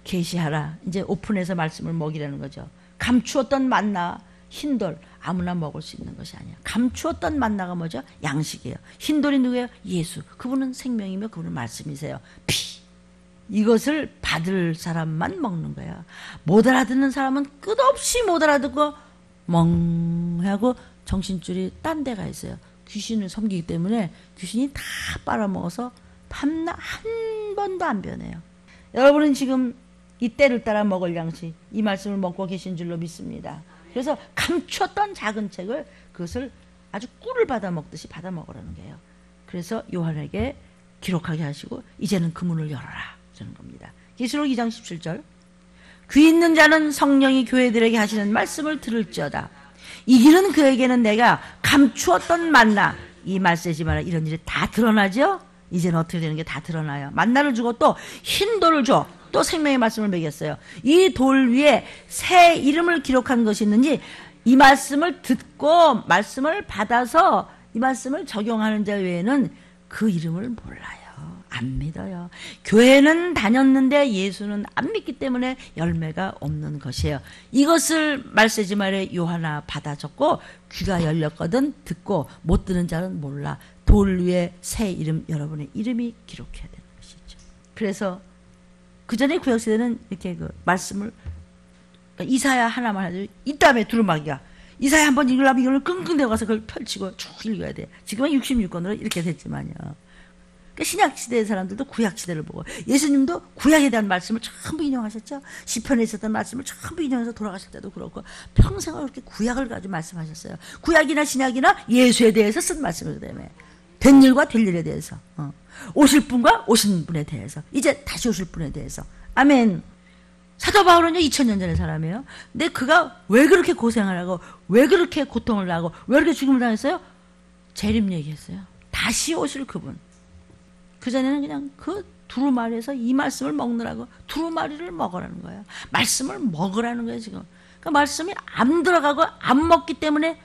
계시하라. 이제 오픈해서 말씀을 먹이라는 거죠. 감추었던 만나, 흰돌, 아무나 먹을 수 있는 것이 아니에요. 감추었던 만나가 뭐죠? 양식이에요. 흰돌이 누구예요? 예수. 그분은 생명이며 그분은 말씀이세요. 피. 이것을 받을 사람만 먹는 거예요. 못 알아듣는 사람은 끝없이 못 알아듣고 멍하고 정신줄이 딴 데가 있어요. 귀신을 섬기기 때문에 귀신이 다 빨아먹어서 밤낮 한 번도 안 변해요. 여러분은 지금 이 때를 따라 먹을 양식, 이 말씀을 먹고 계신 줄로 믿습니다. 그래서 감추었던 작은 책을 그것을 아주 꿀을 받아 먹듯이 받아 먹으라는 거예요. 그래서 요한에게 기록하게 하시고 이제는 그 문을 열어라 저는 겁니다. 계시록 2장 17절 귀 있는 자는 성령이 교회들에게 하시는 말씀을 들을지어다. 이기는 그에게는 내가 감추었던 만나 이 말세지 마라. 이런 일이 다 드러나죠. 이제는 어떻게 되는 게 다 드러나요. 만나를 주고 또 흰 돌을 줘. 또 생명의 말씀을 먹였어요. 이 돌 위에 새 이름을 기록한 것이 있는지 이 말씀을 듣고 말씀을 받아서 이 말씀을 적용하는 자 외에는 그 이름을 몰라요. 안 믿어요. 교회는 다녔는데 예수는 안 믿기 때문에 열매가 없는 것이에요. 이것을 말세지 말에 요하나 받아 적고 귀가 열렸거든 듣고 못 듣는 자는 몰라. 돌 위에 새 이름 여러분의 이름이 기록해야 되는 것이죠. 그래서 그 전에 구약시대는 이렇게 그 말씀을 그러니까 이사야 하나만 하죠. 이 다음에 두루마기가 이사야 한번 읽으려면 이걸 끙끙 대고 그걸 펼치고 쭉 읽어야 돼. 지금은 66권으로 이렇게 됐지만요. 그러니까 신약시대의 사람들도 구약시대를 보고 예수님도 구약에 대한 말씀을 전부 인용하셨죠. 시편에 있었던 말씀을 전부 인용해서 돌아가실 때도 그렇고 평생을 그렇게 구약을 가지고 말씀하셨어요. 구약이나 신약이나 예수에 대해서 쓴 말씀이기 때문에 된 일과 될 일에 대해서 오실 분과 오신 분에 대해서 이제 다시 오실 분에 대해서 아멘. 사도 바울은요 2000년 전의 사람이에요. 근데 그가 왜 그렇게 고생을 하고 왜 그렇게 고통을 하고 왜 그렇게 죽음을 당했어요? 재림 얘기했어요. 다시 오실 그분. 그전에는 그냥 그 두루마리에서 이 말씀을 먹느라고 두루마리를 먹으라는 거예요. 말씀을 먹으라는 거예요 지금. 그러니까 말씀이 안 들어가고 안 먹기 때문에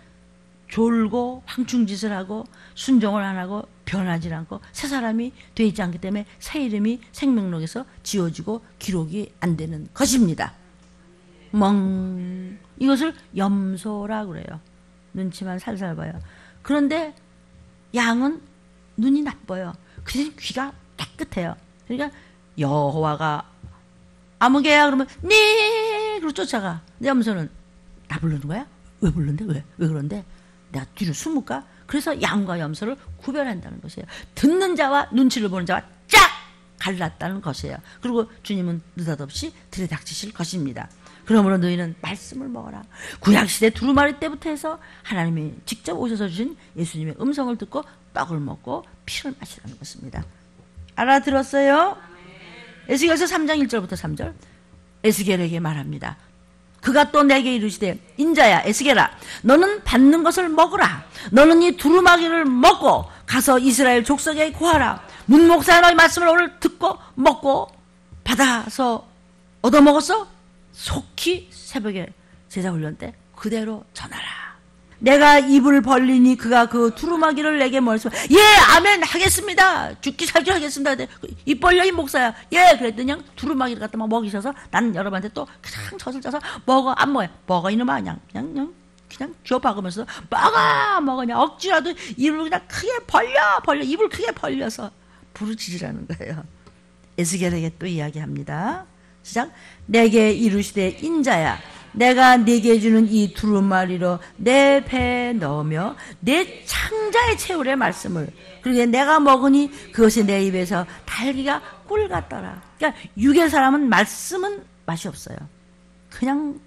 졸고 황충짓을 하고 순종을 안 하고 변하지 않고 새 사람이 되지 않기 때문에 새 이름이 생명록에서 지워지고 기록이 안 되는 것입니다. 멍 이것을 염소라 그래요. 눈치만 살살 봐요. 그런데 양은 눈이 나빠요. 그 대신 귀가 깨끗해요. 그러니까 여호와가 아무개야 그러면 네 그리고 쫓아가. 내 염소는 나 부르는 거야? 왜 부르는데? 왜 그런데? 내가 뒤로 숨을까? 그래서 양과 염소를 구별한다는 것이에요. 듣는 자와 눈치를 보는 자와 쫙 갈랐다는 것이에요. 그리고 주님은 느닷없이 들이닥치실 것입니다. 그러므로 너희는 말씀을 먹어라. 구약시대 두루마리 때부터 해서 하나님이 직접 오셔서 주신 예수님의 음성을 듣고 떡을 먹고 피를 마시라는 것입니다. 알아들었어요? 에스겔서 3장 1절부터 3절 에스겔에게 말합니다. 그가 또 내게 이르시되 인자야 에스겔아 너는 받는 것을 먹으라. 너는 이 두루마기를 먹고 가서 이스라엘 족속에 고하라. 문목사야 너희 말씀을 오늘 듣고 먹고 받아서 얻어먹었어? 속히 새벽에 제자훈련 때 그대로 전하라. 내가 입을 벌리니 그가 그 두루마기를 내게 말씀 예 아멘 하겠습니다. 죽기 살기 하겠습니다. 입 벌려 이 목사야. 예 그랬더니 그냥 두루마기를 갖다 막 먹이셔서 나는 여러분한테 또 그냥 젖을 짜서 먹어 안 먹어요. 먹어 이놈아 그냥 쥐어 박으면서 먹어 그냥 억지라도 입을 그냥 크게 벌려 입을 크게 벌려서 부르짖으라는 거예요. 에스겔에게 또 이야기합니다. 시작. 내게 이르시되 인자야 내가 네게 주는 이 두루마리로 내 배에 넣으며 내 창자에 채우래 말씀을. 그러게 내가 먹으니 그것이 내 입에서 달기가 꿀 같더라. 그러니까 육의 사람은 말씀은 맛이 없어요. 그냥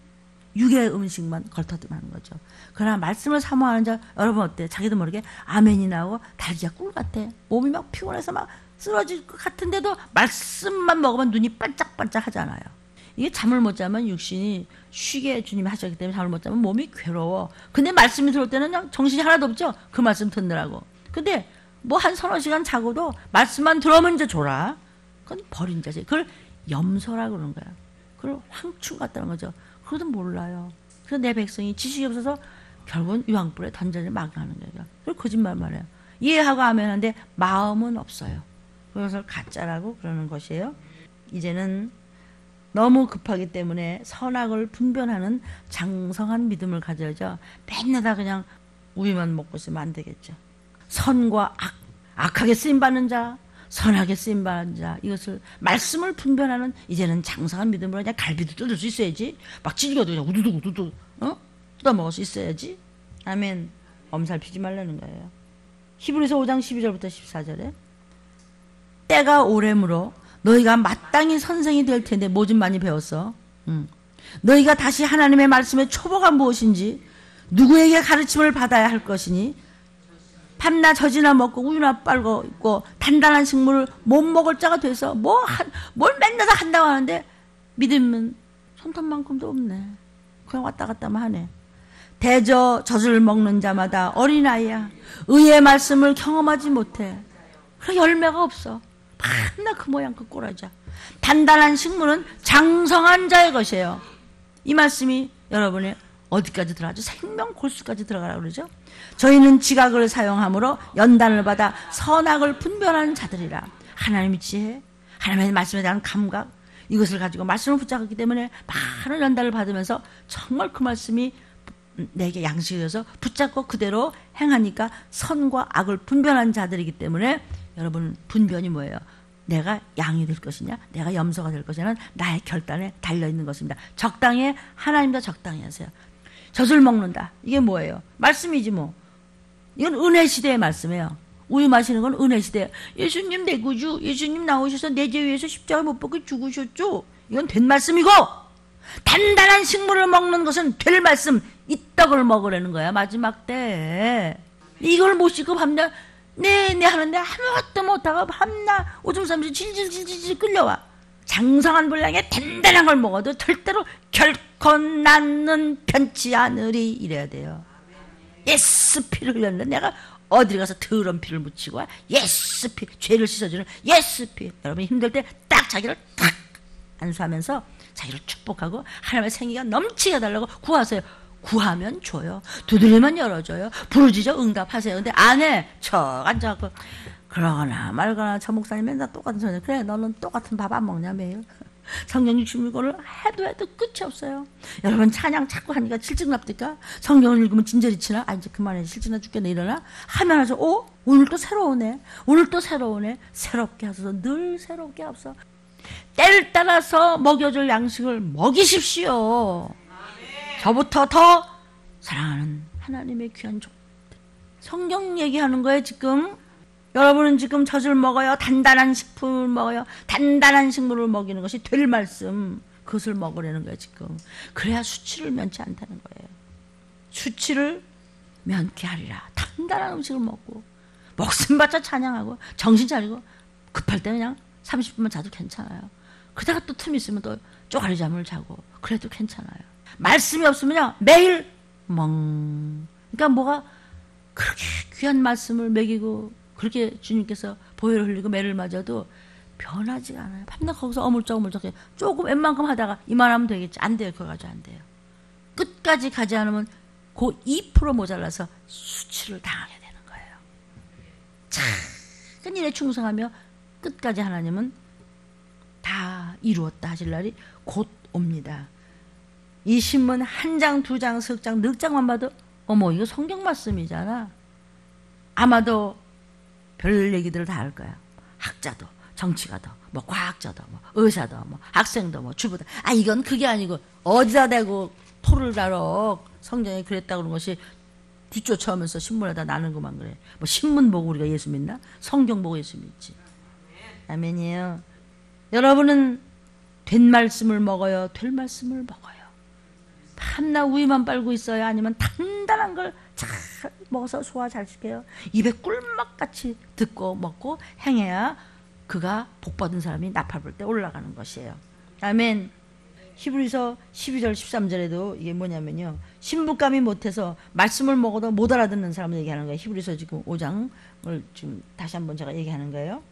육의 음식만 걸터듬하는 거죠. 그러나 말씀을 사모하는 자 여러분 어때요? 자기도 모르게 아멘이 나오고 달기가 꿀 같아. 몸이 막 피곤해서 막 쓰러질 것 같은데도 말씀만 먹으면 눈이 반짝반짝 하잖아요. 이게 잠을 못 자면 육신이 쉬게 주님이 하셨기 때문에 잠을 못 자면 몸이 괴로워. 근데 말씀이 들어올 때는 그냥 정신이 하나도 없죠. 그 말씀 듣느라고. 근데 뭐 한 서너 시간 자고도 말씀만 들어오면 이제 졸아. 그건 버린 자지. 그걸 염소라 그러는 거야. 그걸 황충 같다는 거죠. 그것도 몰라요. 그래서 내 백성이 지식이 없어서 결국은 유황불에 던져져 망하는 거예요. 그걸 거짓말만 해요. 이해하고 아멘하는데 마음은 없어요. 그것을 가짜라고 그러는 것이에요. 이제는 너무 급하기 때문에 선악을 분별하는 장성한 믿음을 가져야죠. 맨날 다 그냥 우유만 먹고 있으면 안 되겠죠. 선과 악, 악하게 쓰임받는 자, 선하게 쓰임받는 자, 이것을 말씀을 분별하는 이제는 장성한 믿음으로 그냥 갈비도 뜯을 수 있어야지. 막 찔겨도 그냥 우두둑 뜯어먹을 수 있어야지. 아멘. 엄살 피지 말라는 거예요. 히브리서 5장 12절부터 14절에 때가 오래므로 너희가 마땅히 선생이 될 텐데 뭐 좀 많이 배웠어. 너희가 다시 하나님의 말씀의 초보가 무엇인지 누구에게 가르침을 받아야 할 것이니 밤낮 젖이나 먹고 우유나 빨고 있고 단단한 식물을 못 먹을 자가 돼서 뭘 맨날 다 한다고 하는데 믿음은 손톱만큼도 없네. 그냥 왔다 갔다만 하네. 대저 젖을 먹는 자마다 어린아이야. 의의 말씀을 경험하지 못해. 그래 열매가 없어. 밤낮 그 모양 그 꼬라지야. 단단한 식물은 장성한 자의 것이에요. 이 말씀이 여러분의 어디까지 들어가죠? 생명 골수까지 들어가라고 그러죠. 저희는 지각을 사용함으로 연단을 받아 선악을 분별하는 자들이라. 하나님의 지혜, 하나님의 말씀에 대한 감각, 이것을 가지고 말씀을 붙잡았기 때문에 많은 연단을 받으면서 정말 그 말씀이 내게 양식이 되어서 붙잡고 그대로 행하니까 선과 악을 분별하는 자들이기 때문에 여러분 분변이 뭐예요? 내가 양이 될 것이냐 내가 염소가 될 것이냐는 나의 결단에 달려있는 것입니다. 적당히 하나님과 적당히 하세요. 젖을 먹는다. 이게 뭐예요? 말씀이지 뭐. 이건 은혜 시대의 말씀이에요. 우유 마시는 건 은혜 시대. 예수님 내 구주, 예수님 나오셔서 내 죄 위해서 십자가 못 박고 죽으셨죠. 이건 된 말씀이고 단단한 식물을 먹는 것은 될 말씀. 이 떡을 먹으라는 거야 마지막 때. 이걸 못 씻고 밤낮 네 하는데 아무것도 못하고 밤낮 오줌 싸면서 질질질질 끌려와. 장성한 분량의 단단한 걸 먹어도 절대로 결코 나는 편치 않으리 이래야 돼요. 예수 피를 흘렸는데 내가 어디 가서 더러운 피를 묻히고 와. 예수 피, 죄를 씻어주는 예수 피. 여러분 힘들 때 딱 자기를 탁 안수하면서 자기를 축복하고 하나님의 생기가 넘치게 해달라고 구하세요. 구하면 줘요. 두드리면 열어줘요. 부르짖어 응답하세요. 근데 안 해. 척 앉아갖고 그러거나 말거나 저 목사님 맨날 똑같은 소리. 그래 너는 똑같은 밥 안 먹냐 매일. 성경 66권을 해도 끝이 없어요. 여러분 찬양 자꾸 하니까 실증납니까? 성경을 읽으면 진저리 치나? 아 이제 그만해. 실증나 죽겠네. 일어나? 하면 하죠. 오늘 또 새로우네. 오늘 또 새로우네. 새롭게 하소서. 늘 새롭게 하소서. 때를 따라서 먹여줄 양식을 먹이십시오. 저부터 더 사랑하는 하나님의 귀한 종. 성경 얘기하는 거예요 지금. 여러분은 지금 젖을 먹어요. 단단한 식품을 먹어요. 단단한 식물을 먹이는 것이 될 말씀. 그것을 먹으라는 거예요 지금. 그래야 수치를 면치 않다는 거예요. 수치를 면케 하리라. 단단한 음식을 먹고 목숨 바쳐 찬양하고 정신 차리고 급할 때 그냥 30분만 자도 괜찮아요. 그러다가 또 틈 있으면 또 쪼가리 잠을 자고 그래도 괜찮아요. 말씀이 없으면요 매일 그러니까 뭐가 그렇게 귀한 말씀을 먹이고 그렇게 주님께서 보혈을 흘리고 매를 맞아도 변하지가 않아요. 밤낮 거기서 어물쩍어물쩍 조금 웬만큼 하다가 이만하면 되겠지. 안 돼요. 그거 가지고 안 돼요. 끝까지 가지 않으면 그 2% 모자라서 수치를 당하게 되는 거예요. 작은 일에 충성하며 끝까지 하나님은 다 이루었다 하실 날이 곧 옵니다. 이 신문 한 장, 두 장, 석 장, 넉 장만 봐도 어머 이거 성경 말씀이잖아. 아마도 별 얘기들을 다 할 거야. 학자도, 정치가도, 뭐 과학자도, 뭐 의사도, 뭐 학생도, 뭐 주부도. 아 이건 그게 아니고 어디다 대고 토를 다뤄. 성경에 그랬다고 그런 것이 뒤쫓아오면서 신문에다 나는 것만 그래. 뭐 신문 보고 우리가 예수 믿나? 성경 보고 예수 믿지. 아멘이에요. 여러분은 된 말씀을 먹어요. 될 말씀을 먹어요. 밤낮 우유만 빨고 있어요? 아니면 단단한 걸 잘 먹어서 소화 잘 시켜요? 입에 꿀맛같이 듣고 먹고 행해야 그가 복받은 사람이 나팔 불 때 올라가는 것이에요. 아멘. 히브리서 12절 13절에도 이게 뭐냐면요. 신부감이 못해서 말씀을 먹어도 못 알아듣는 사람을 얘기하는 거예요. 히브리서 지금 5장을 지금 다시 한번 제가 얘기하는 거예요.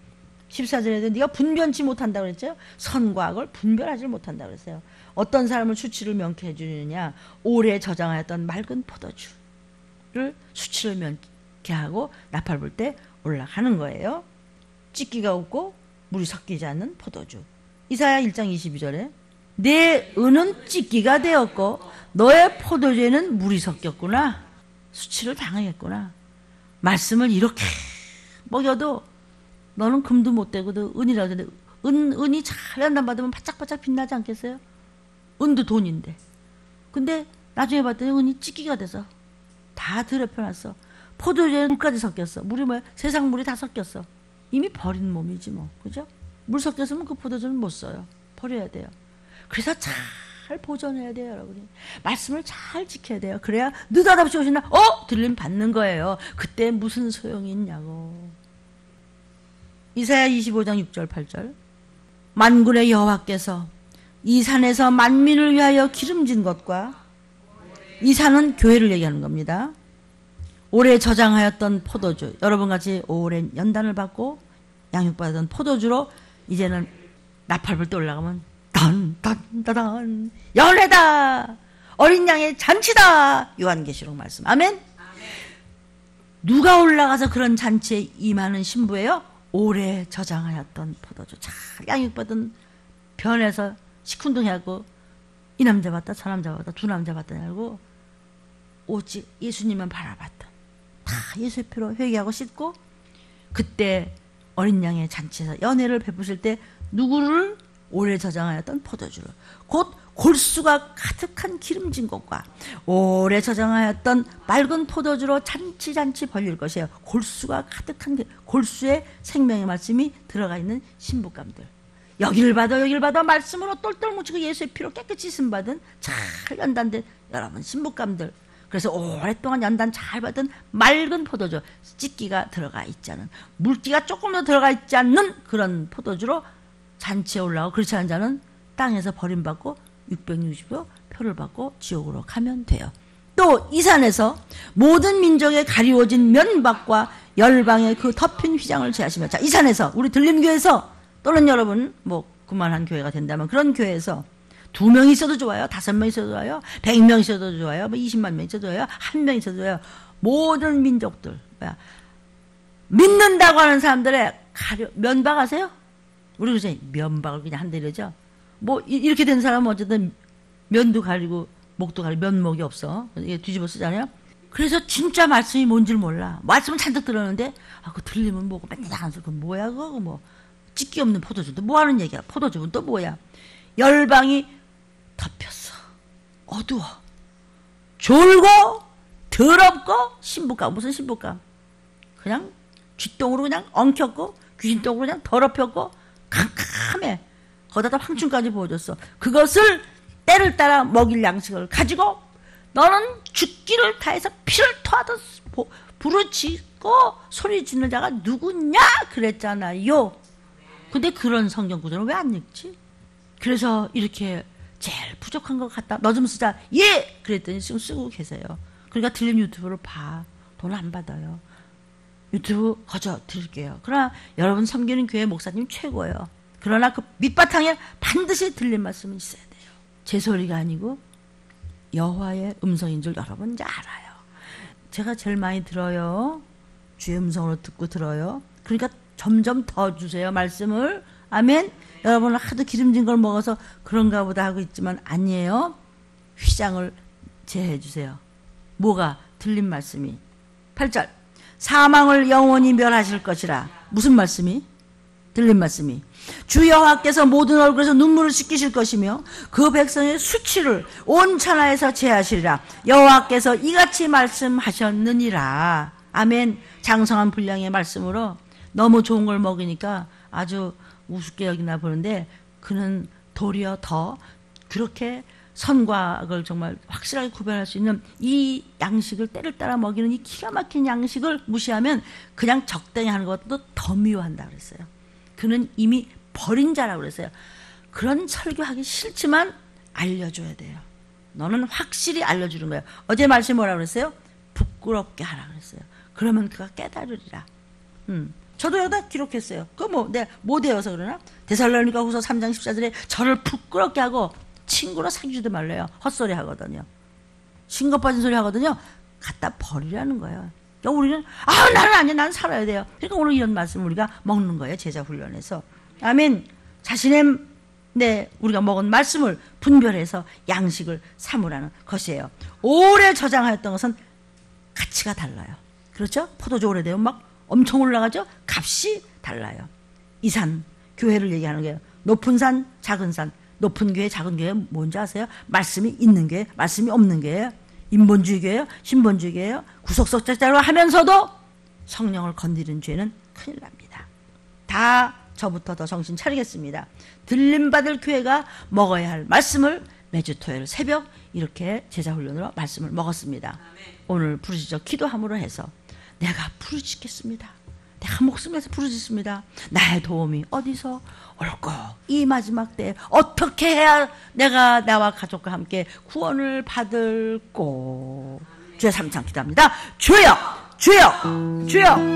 14절에도 네가 분변치 못한다고 그랬죠. 선과 악을 분별하지 못한다고 그랬어요. 어떤 사람을 수치를 명케 해주느냐. 오래 저장하였던 맑은 포도주를 수치를 명케하고 나팔 불 때 올라가는 거예요. 찢기가 없고 물이 섞이지 않는 포도주. 이사야 1장 22절에 내 은은 찢기가 되었고 너의 포도주에는 물이 섞였구나. 수치를 당하겠구나. 말씀을 이렇게 먹여도 너는 금도 못 되고도 은이라도 되는데 은이 잘 연단받으면 바짝바짝 빛나지 않겠어요? 은도 돈인데. 근데 나중에 봤더니 은이 찢기가 돼서 다 더럽혀놨어. 포도주에 물까지 섞였어. 물이 뭐야? 세상 물이 다 섞였어. 이미 버린 몸이지 뭐. 그죠? 물 섞였으면 그 포도주는 못 써요. 버려야 돼요. 그래서 잘 보존해야 돼요, 여러분이. 말씀을 잘 지켜야 돼요. 그래야 느닷없이 오시나 들림 받는 거예요. 그때 무슨 소용이 있냐고. 이사야 25장 6절 8절. 만군의 여호와께서 이 산에서 만민을 위하여 기름진 것과, 이 산은 교회를 얘기하는 겁니다. 오래 저장하였던 포도주, 여러분같이 오랜 연단을 받고 양육받은 포도주로 이제는 나팔불 때 올라가면 딴딴따단 연회다, 어린 양의 잔치다. 요한계시록 말씀. 아멘. 누가 올라가서 그런 잔치에 임하는 신부예요? 오래 저장하였던 포도주, 잘 양육받은, 변해서 시큰둥해하고 이 남자 봤다 저 남자 봤다 두 남자 봤다 하고 오직 예수님만 바라봤다. 다 예수의 피로 회개하고 씻고, 그때 어린 양의 잔치에서 연회를 베푸실 때 누구를? 오래 저장하였던 포도주를, 곧 골수가 가득한 기름진 것과 오래 저장하였던 맑은 포도주로 잔치 벌릴 것이에요. 골수가 가득한, 골수에 생명의 말씀이 들어가 있는 신부감들. 여기를 받아 말씀으로 똘똘 뭉치고 예수의 피로 깨끗이 씻음받은 잘 연단된 여러분 신부감들. 그래서 오랫동안 연단 잘 받은 맑은 포도주, 찢기가 들어가 있지 않은, 물기가 조금 더 들어가 있지 않는 그런 포도주로 잔치에 올라오고, 그렇지 않은 자는 땅에서 버림받고 660도 표를 받고 지옥으로 가면 돼요. 또 이 산에서 모든 민족에 가리워진 면박과 열방의 그 덮인 휘장을 제하시며, 자, 이 산에서, 우리 들림교회에서, 또는 여러분 뭐 그만한 교회가 된다면 그런 교회에서 2명 있어도 좋아요, 5명 있어도 좋아요, 100명 있어도 좋아요, 뭐 20만 명 있어도 좋아요, 1명 있어도 좋아요. 모든 민족들, 믿는다고 하는 사람들의 면박하세요? 우리 그러잖아요. 면박을 그냥 한다 이러죠. 뭐 이렇게 된 사람은 어쨌든 면도 가리고 목도 가리고 면목이 없어. 이게 뒤집어 쓰잖아요. 그래서 진짜 말씀이 뭔지를 몰라. 말씀은 잔뜩 들었는데 그 들리면 뭐고 맨날 안 쓰고 뭐야 그거 뭐 찢기 없는 포도주도 뭐 하는 얘기야. 포도주는 또 뭐야. 열방이 덮였어. 어두워. 졸고 더럽고 신부감. 무슨 신부감. 그냥 쥐똥으로 그냥 엉켰고 귀신똥으로 그냥 더럽혔고 캄캄해. 거기다 황충까지 보여줬어. 그것을 때를 따라 먹일 양식을 가지고 너는 죽기를 다해서 피를 토하듯 부르짖고 소리 짓는 자가 누구냐 그랬잖아요. 근데 그런 성경 구절은 왜 안 읽지? 그래서 이렇게 제일 부족한 것 같다. 너 좀 쓰자. 예! 그랬더니 지금 쓰고 계세요. 그러니까 들림 유튜브를 봐. 돈 안 받아요. 유튜브 거저 드릴게요. 그러나 여러분 섬기는 교회 목사님 최고예요. 그러나 그 밑바탕에 반드시 들린 말씀은 있어야 돼요. 제 소리가 아니고 여호와의 음성인 줄 여러분 이제 알아요. 제가 제일 많이 들어요. 주의 음성으로 듣고 들어요. 그러니까 점점 더 주세요, 말씀을. 아멘. 여러분은 하도 기름진 걸 먹어서 그런가 보다 하고 있지만 아니에요. 휘장을 제해 주세요. 뭐가? 들린 말씀이. 8절. 사망을 영원히 멸하실 것이라. 무슨 말씀이? 들린 말씀이. 주 여호와께서 모든 얼굴에서 눈물을 씻기실 것이며 그 백성의 수치를 온 천하에서 제하시리라. 여호와께서 이같이 말씀하셨느니라. 아멘. 장성한 분량의 말씀으로 너무 좋은 걸 먹으니까 아주 우습게 여기나 보는데 그는 도리어 더 그렇게 선과 악을 정말 확실하게 구별할 수 있는 이 양식을 때를 따라 먹이는 이 기가 막힌 양식을 무시하면 그냥 적당히 하는 것도 더 미워한다 그랬어요. 그는 이미 버린 자라고 그랬어요. 그런 설교하기 싫지만 알려줘야 돼요. 너는 확실히 알려주는 거예요. 어제 말씀이 뭐라고 그랬어요? 부끄럽게 하라 그랬어요. 그러면 그가 깨달으리라. 저도 여기다 기록했어요. 그거 뭐, 내가 못 외워서 그러나? 데살로니가 후서 3장 14절에 저를 부끄럽게 하고 친구로 사귀지도 말래요. 헛소리 하거든요. 신거 빠진 소리 하거든요. 갖다 버리라는 거예요. 그러니까 우리는 나는 아니야. 난 살아야 돼요. 그러니까 오늘 이런 말씀 우리가 먹는 거예요. 제자 훈련에서. 아멘. 자신의 네, 우리가 먹은 말씀을 분별해서 양식을 삼으라는 것이에요. 오래 저장하였던 것은 가치가 달라요. 그렇죠? 포도주 오래되면 막 엄청 올라가죠? 값이 달라요. 이 산, 교회를 얘기하는 거예요. 높은 산, 작은 산. 높은 교회, 작은 교회 뭔지 아세요? 말씀이 있는 교회, 말씀이 없는 교회예요. 인본주의 교회예요, 신본주의 교회예요. 구석석자로 하면서도 성령을 건드리는 죄는 큰일 납니다. 다 저부터 더 정신 차리겠습니다. 들림받을 교회가 먹어야 할 말씀을 매주 토요일 새벽 이렇게 제자훈련으로 말씀을 먹었습니다. 오늘 부르짖어 기도함으로 해서 내가 부르짖겠습니다. 내가 목숨에서 부르짖습니다. 나의 도움이 어디서 올까? 이 마지막 때에 어떻게 해야 내가 나와 가족과 함께 구원을 받을꼬? 주여 삼창 기도합니다. 주여! 주여! 주여!